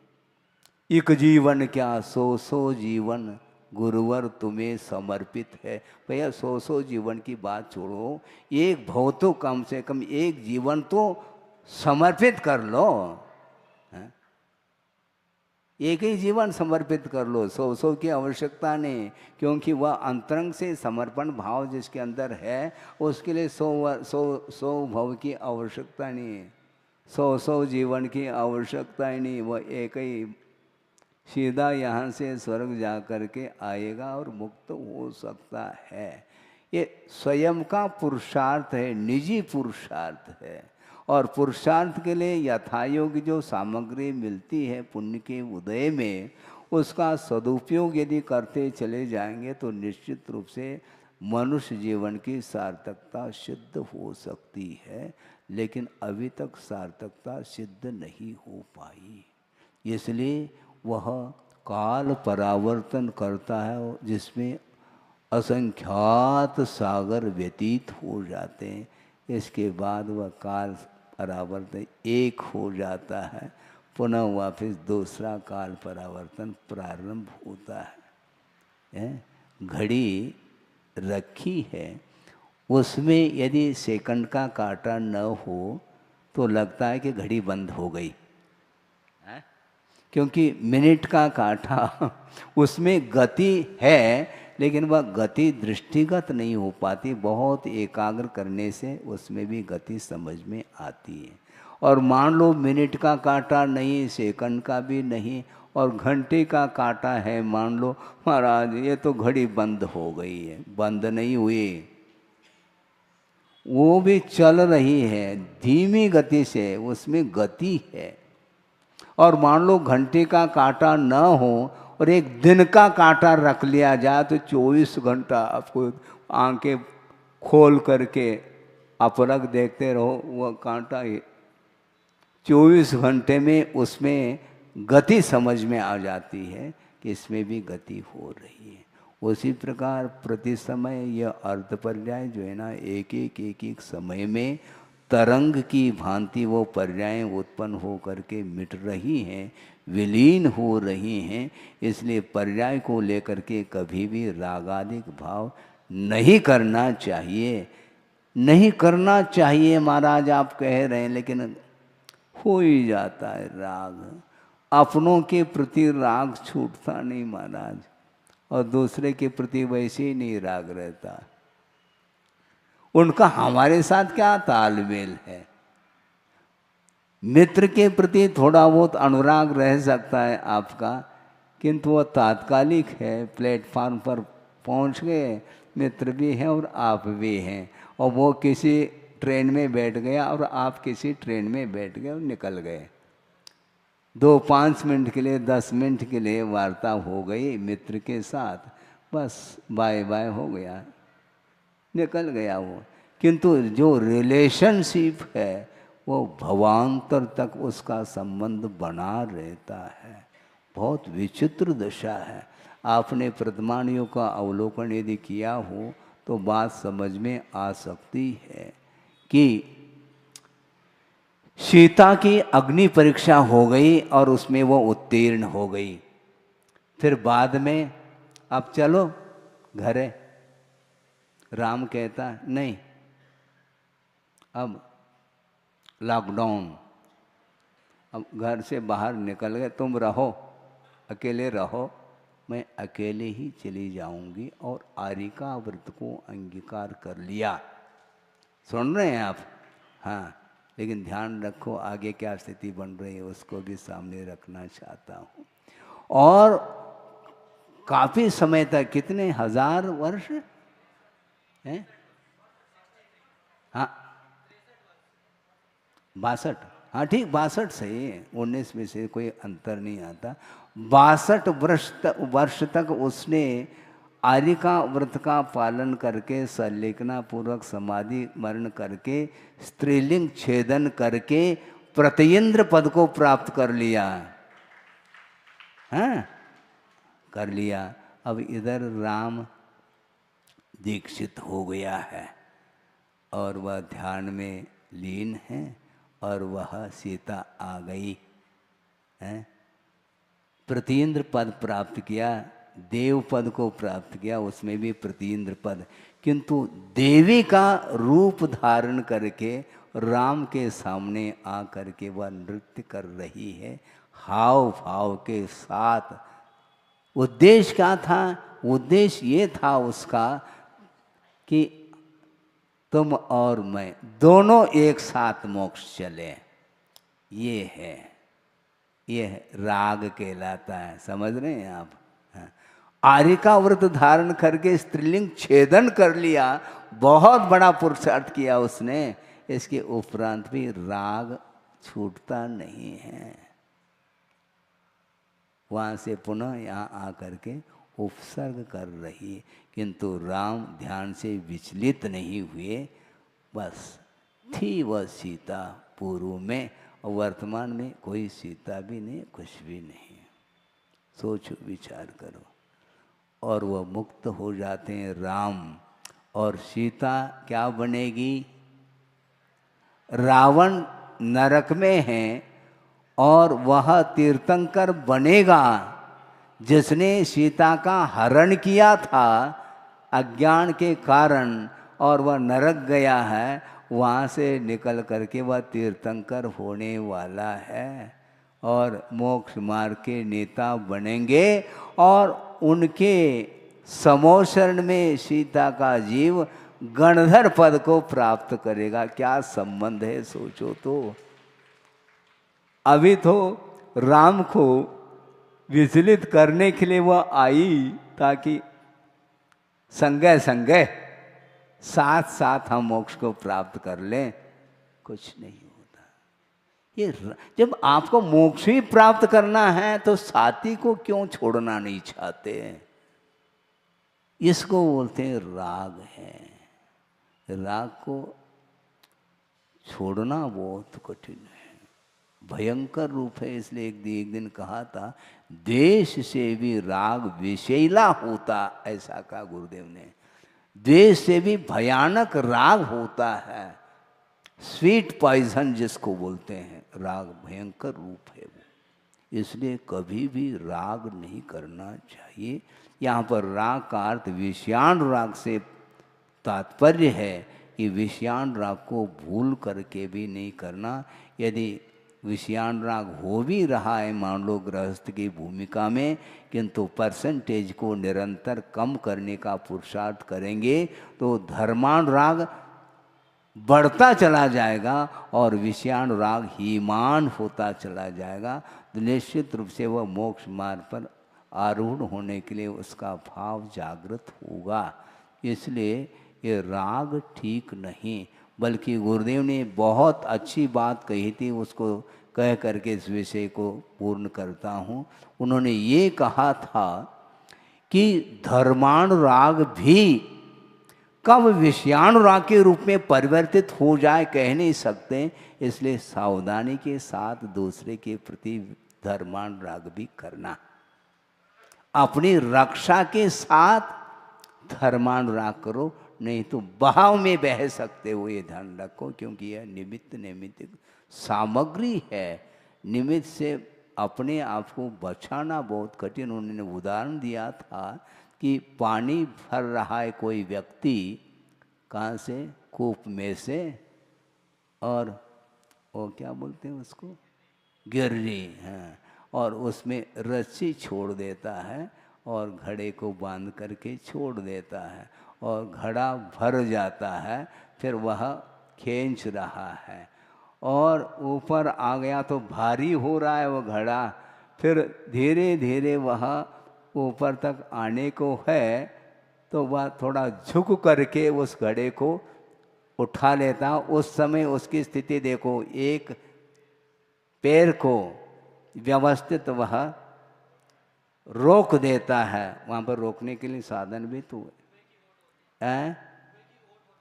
एक जीवन क्या सौ जीवन गुरुवर तुम्हें समर्पित है। भैया 100 जीवन की बात छोड़ो, एक भव तो कम से कम एक जीवन तो समर्पित कर लो। एक ही जीवन समर्पित कर लो, 100 की आवश्यकता नहीं, क्योंकि वह अंतरंग से समर्पण भाव जिसके अंदर है उसके लिए 100 भव की आवश्यकता नहीं, 100 जीवन की आवश्यकता ही नहीं। वह एक ही सीधा यहाँ से स्वर्ग जा कर के आएगा और मुक्त हो सकता है। ये स्वयं का पुरुषार्थ है, निजी पुरुषार्थ है। और पुरुषार्थ के लिए यथायोग्य जो सामग्री मिलती है पुण्य के उदय में, उसका सदुपयोग यदि करते चले जाएंगे तो निश्चित रूप से मनुष्य जीवन की सार्थकता सिद्ध हो सकती है। लेकिन अभी तक सार्थकता सिद्ध नहीं हो पाई, इसलिए वह काल परावर्तन करता है, जिसमें असंख्यात सागर व्यतीत हो जाते हैं। इसके बाद वह काल परावर्तन एक हो जाता है, पुनः वापस दूसरा काल परावर्तन प्रारंभ होता है। घड़ी रखी है, उसमें यदि सेकंड का कांटा न हो तो लगता है कि घड़ी बंद हो गई, क्योंकि मिनट का कांटा उसमें गति है, लेकिन वह गति दृष्टिगत नहीं हो पाती। बहुत एकाग्र करने से उसमें भी गति समझ में आती है। और मान लो मिनट का कांटा नहीं, सेकंड का भी नहीं, और घंटे का कांटा है, मान लो महाराज ये तो घड़ी बंद हो गई है, बंद नहीं हुई, वो भी चल रही है धीमी गति से, उसमें गति है। और मान लो घंटे का कांटा न हो और एक दिन का कांटा रख लिया जाए तो 24 घंटा आपको आंखें खोल करके अपलक देखते रहो, वह कांटा ही 24 घंटे में उसमें गति समझ में आ जाती है कि इसमें भी गति हो रही है। उसी प्रकार प्रति समय यह अर्ध पर्याय जो है ना, एक एक समय में तरंग की भांति वो पर्याय उत्पन्न हो करके मिट रही हैं, विलीन हो रही हैं। इसलिए पर्याय को लेकर के कभी भी रागादिक भाव नहीं करना चाहिए, नहीं करना चाहिए महाराज आप कह रहे हैं, लेकिन हो ही जाता है राग। अपनों के प्रति राग छूटता नहीं महाराज, और दूसरे के प्रति वैसे ही नहीं राग रहता। उनका हमारे साथ क्या तालमेल है? मित्र के प्रति थोड़ा बहुत अनुराग रह सकता है आपका, किंतु वह तात्कालिक है। प्लेटफार्म पर पहुंच गए, मित्र भी हैं और आप भी हैं, और वो किसी ट्रेन में बैठ गया और आप किसी ट्रेन में बैठ गए और निकल गए। 2-5 मिनट के लिए, 10 मिनट के लिए वार्ता हो गई मित्र के साथ, बस बाय बाय हो गया, निकल गया वो। किंतु जो रिलेशनशिप है वो भवांतर तक उसका संबंध बना रहता है। बहुत विचित्र दशा है। आपने प्रतिमानियों का अवलोकन यदि किया हो तो बात समझ में आ सकती है कि सीता की अग्नि परीक्षा हो गई और उसमें वो उत्तीर्ण हो गई। फिर बाद में अब चलो घरे, राम कहता नहीं, अब लॉकडाउन, अब घर से बाहर निकल गए, तुम रहो, अकेले रहो, मैं अकेले ही चली जाऊंगी। और आरिका व्रत को अंगीकार कर लिया। सुन रहे हैं आप? हाँ, लेकिन ध्यान रखो आगे क्या स्थिति बन रही है उसको भी सामने रखना चाहता हूँ। और काफी समय तक, कितने 1000 वर्ष हैं? हाँ 62, हाँ ठीक 62 सही है, 19 में से कोई अंतर नहीं आता। 62 वर्ष तक उसने आर्यिका व्रत का पालन करके सल्लेखना पूर्वक समाधि मरण करके स्त्रीलिंग छेदन करके प्रत्येंद्र पद को प्राप्त कर लिया। हाँ, कर लिया। अब इधर राम दीक्षित हो गया है और वह ध्यान में लीन है और वह सीता आ गई है। प्रतीन्द्र पद प्राप्त किया, देव पद को प्राप्त किया, उसमें भी प्रतीन्द्र पद, किंतु देवी का रूप धारण करके राम के सामने आ करके वह नृत्य कर रही है हाव भाव के साथ। उद्देश्य क्या था? उद्देश्य ये था उसका कि तुम और मैं दोनों एक साथ मोक्ष चले। ये है, ये राग कहलाता है। समझ रहे हैं आप? आर्यिका व्रत धारण करके स्त्रीलिंग छेदन कर लिया, बहुत बड़ा पुरुषार्थ किया उसने। इसके उपरांत भी राग छूटता नहीं है। वहाँ से पुनः यहाँ आकर के उपसर्ग कर रही है, किंतु राम ध्यान से विचलित नहीं हुए। बस थी वह सीता पूर्व में, और वर्तमान में कोई सीता भी नहीं, कुछ भी नहीं। सोचो, विचार करो। और वह मुक्त हो जाते हैं राम, और सीता क्या बनेगी? रावण नरक में है और वह तीर्थंकर बनेगा। जिसने सीता का हरण किया था अज्ञान के कारण और वह नरक गया है, वहाँ से निकल करके वह तीर्थंकर होने वाला है और मोक्ष मार्ग के नेता बनेंगे। और उनके समोशरण में सीता का जीव गणधर पद को प्राप्त करेगा। क्या संबंध है, सोचो तो। अभी तो राम को विचलित करने के लिए वह आई, ताकि संगय संगय साथ साथ हम मोक्ष को प्राप्त कर लें। कुछ नहीं होता। ये जब आपको मोक्ष ही प्राप्त करना है तो साथी को क्यों छोड़ना नहीं चाहते? इसको बोलते हैं राग है। राग को छोड़ना बहुत कठिन है, भयंकर रूप है। इसलिए एक दिन कहा था, द्वेष से भी राग विषैला होता, ऐसा कहा गुरुदेव ने। द्वेष से भी भयानक राग होता है, स्वीट पॉइजन जिसको बोलते हैं। राग भयंकर रूप है वो, इसलिए कभी भी राग नहीं करना चाहिए। यहाँ पर राग का अर्थ विषयान राग से तात्पर्य है कि विषयान राग को भूल करके भी नहीं करना। यदि विषयान राग हो भी रहा है मान लो गृहस्थ की भूमिका में, किंतु परसेंटेज को निरंतर कम करने का पुरुषार्थ करेंगे तो धर्मान राग बढ़ता चला जाएगा और विषयान राग हीमान होता चला जाएगा। तो निश्चित रूप से वह मोक्ष मार्ग पर आरूढ़ होने के लिए उसका भाव जागृत होगा। इसलिए ये राग ठीक नहीं, बल्कि गुरुदेव ने बहुत अच्छी बात कही थी, उसको कह करके इस विषय को पूर्ण करता हूँ। उन्होंने ये कहा था कि धर्माण राग भी कब विषयान राग के रूप में परिवर्तित हो जाए कह नहीं सकते। इसलिए सावधानी के साथ दूसरे के प्रति धर्माण राग भी करना, अपनी रक्षा के साथ धर्माण राग करो, नहीं तो बहाव में बह सकते हो। ये ध्यान रखो, क्योंकि यह निमित्त नैमित्तिक सामग्री है। निमित्त से अपने आप को बचाना बहुत कठिन। उन्होंने उदाहरण दिया था कि पानी भर रहा है कोई व्यक्ति, कहाँ से? कूप में से, और वो क्या बोलते हैं उसको? गिर्री। हाँ, और उसमें रस्सी छोड़ देता है और घड़े को बांध करके छोड़ देता है और घड़ा भर जाता है। फिर वह खींच रहा है और ऊपर आ गया तो भारी हो रहा है वो घड़ा। फिर धीरे धीरे वह ऊपर तक आने को है तो वह थोड़ा झुक करके उस घड़े को उठा लेता। उस समय उसकी स्थिति देखो, एक पैर को व्यवस्थित वह रोक देता है, वहाँ पर रोकने के लिए साधन भी तो है।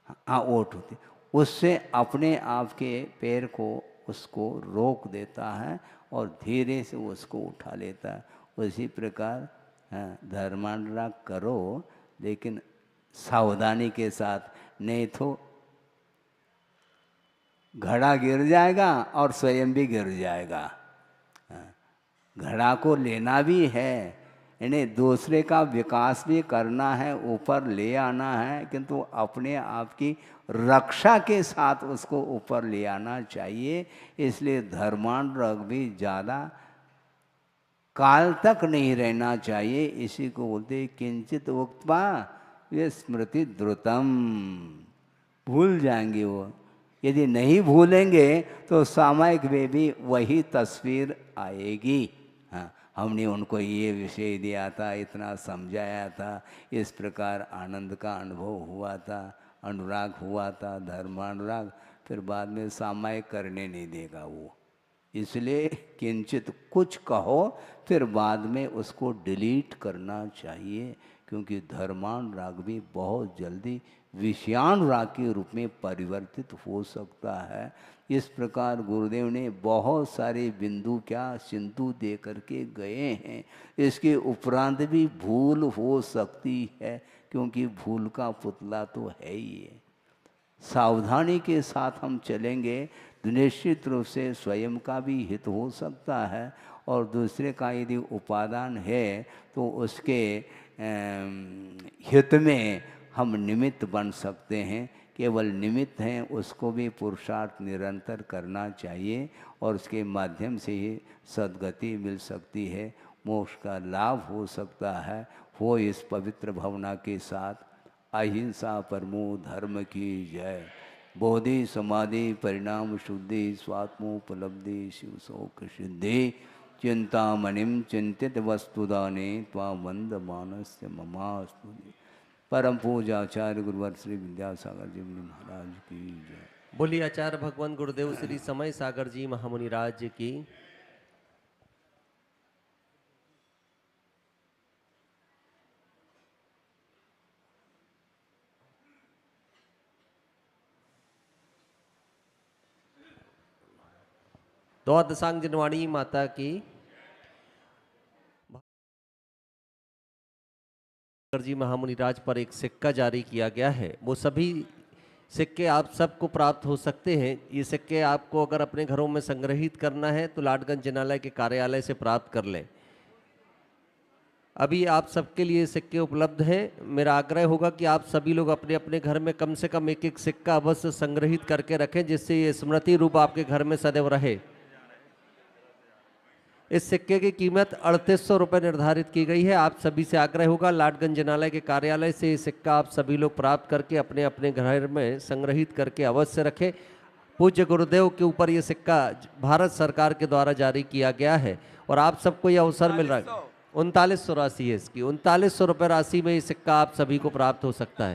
हाँ, ओट होती, उससे अपने आप के पैर को उसको रोक देता है और धीरे से उसको उठा लेता है। उसी प्रकार धर्मानुराग करो, लेकिन सावधानी के साथ, नहीं तो घड़ा गिर जाएगा और स्वयं भी गिर जाएगा। घड़ा को लेना भी है, यानी दूसरे का विकास भी करना है, ऊपर ले आना है, किंतु अपने आप की रक्षा के साथ उसको ऊपर ले आना चाहिए। इसलिए धर्मानुराग भी ज़्यादा काल तक नहीं रहना चाहिए। इसी को बोलते किंचित उक्त्वा ये स्मृति द्रुतम, भूल जाएंगे वो। यदि नहीं भूलेंगे तो सामयिक में भी वही तस्वीर आएगी। हाँ, हमने उनको ये विषय दिया था, इतना समझाया था, इस प्रकार आनंद का अनुभव हुआ था, अनुराग हुआ था, धर्मानुराग, फिर बाद में सामयिक करने नहीं देगा वो। इसलिए किंचित कुछ कहो, फिर बाद में उसको डिलीट करना चाहिए, क्योंकि धर्मानुराग भी बहुत जल्दी विषयानुराग के रूप में परिवर्तित हो सकता है। इस प्रकार गुरुदेव ने बहुत सारे बिंदु क्या सिंधु दे करके गए हैं। इसके उपरांत भी भूल हो सकती है, क्योंकि भूल का पुतला तो है ही है। सावधानी के साथ हम चलेंगे तो निश्चित रूप से स्वयं का भी हित हो सकता है, और दूसरे का यदि उपादान है तो उसके हित में हम निमित्त बन सकते हैं। केवल निमित्त हैं, उसको भी पुरुषार्थ निरंतर करना चाहिए, और उसके माध्यम से ही सद्गति मिल सकती है, मोक्ष का लाभ हो सकता है। हो इस पवित्र भावना के साथ अहिंसा परमो धर्म की जय। बोधि समाधि परिणाम शुद्धि स्वात्मोपलब्धि शिव शोक सिद्धि। चिंतामणिम चिंतित वस्तुदाने त्वा वंद मानस्य ममास्तु। परम पूजा आचार्य गुरुवर श्री विद्यासागर जी महाराज की जय। बोलिए आचार्य भगवान गुरुदेव श्री समय सागर जी महामुनि राज की। द्वादशांग जनवाणी माता की। जी महामुनि राज पर एक सिक्का जारी किया गया है। वो सभी सिक्के आप सबको प्राप्त हो सकते हैं। ये सिक्के आपको अगर अपने घरों में संग्रहित करना है तो लाडगंज जिनालय के कार्यालय से प्राप्त कर लें। अभी आप सबके लिए सिक्के उपलब्ध हैं। मेरा आग्रह होगा कि आप सभी लोग अपने अपने घर में कम से कम एक एक सिक्का अवश्य संग्रहित करके रखें, जिससे ये स्मृति रूप आपके घर में सदैव रहे। इस सिक्के की कीमत 3800 रुपये निर्धारित की गई है। आप सभी से आग्रह होगा लाडगंज जिनालय के कार्यालय से ये सिक्का आप सभी लोग प्राप्त करके अपने अपने घर में संग्रहित करके अवश्य रखें। पूज्य गुरुदेव के ऊपर ये सिक्का भारत सरकार के द्वारा जारी किया गया है और आप सबको ये अवसर मिल रहा है। 3900 राशि है इसकी। 3900 रुपये राशि में ये सिक्का आप सभी को प्राप्त हो सकता है।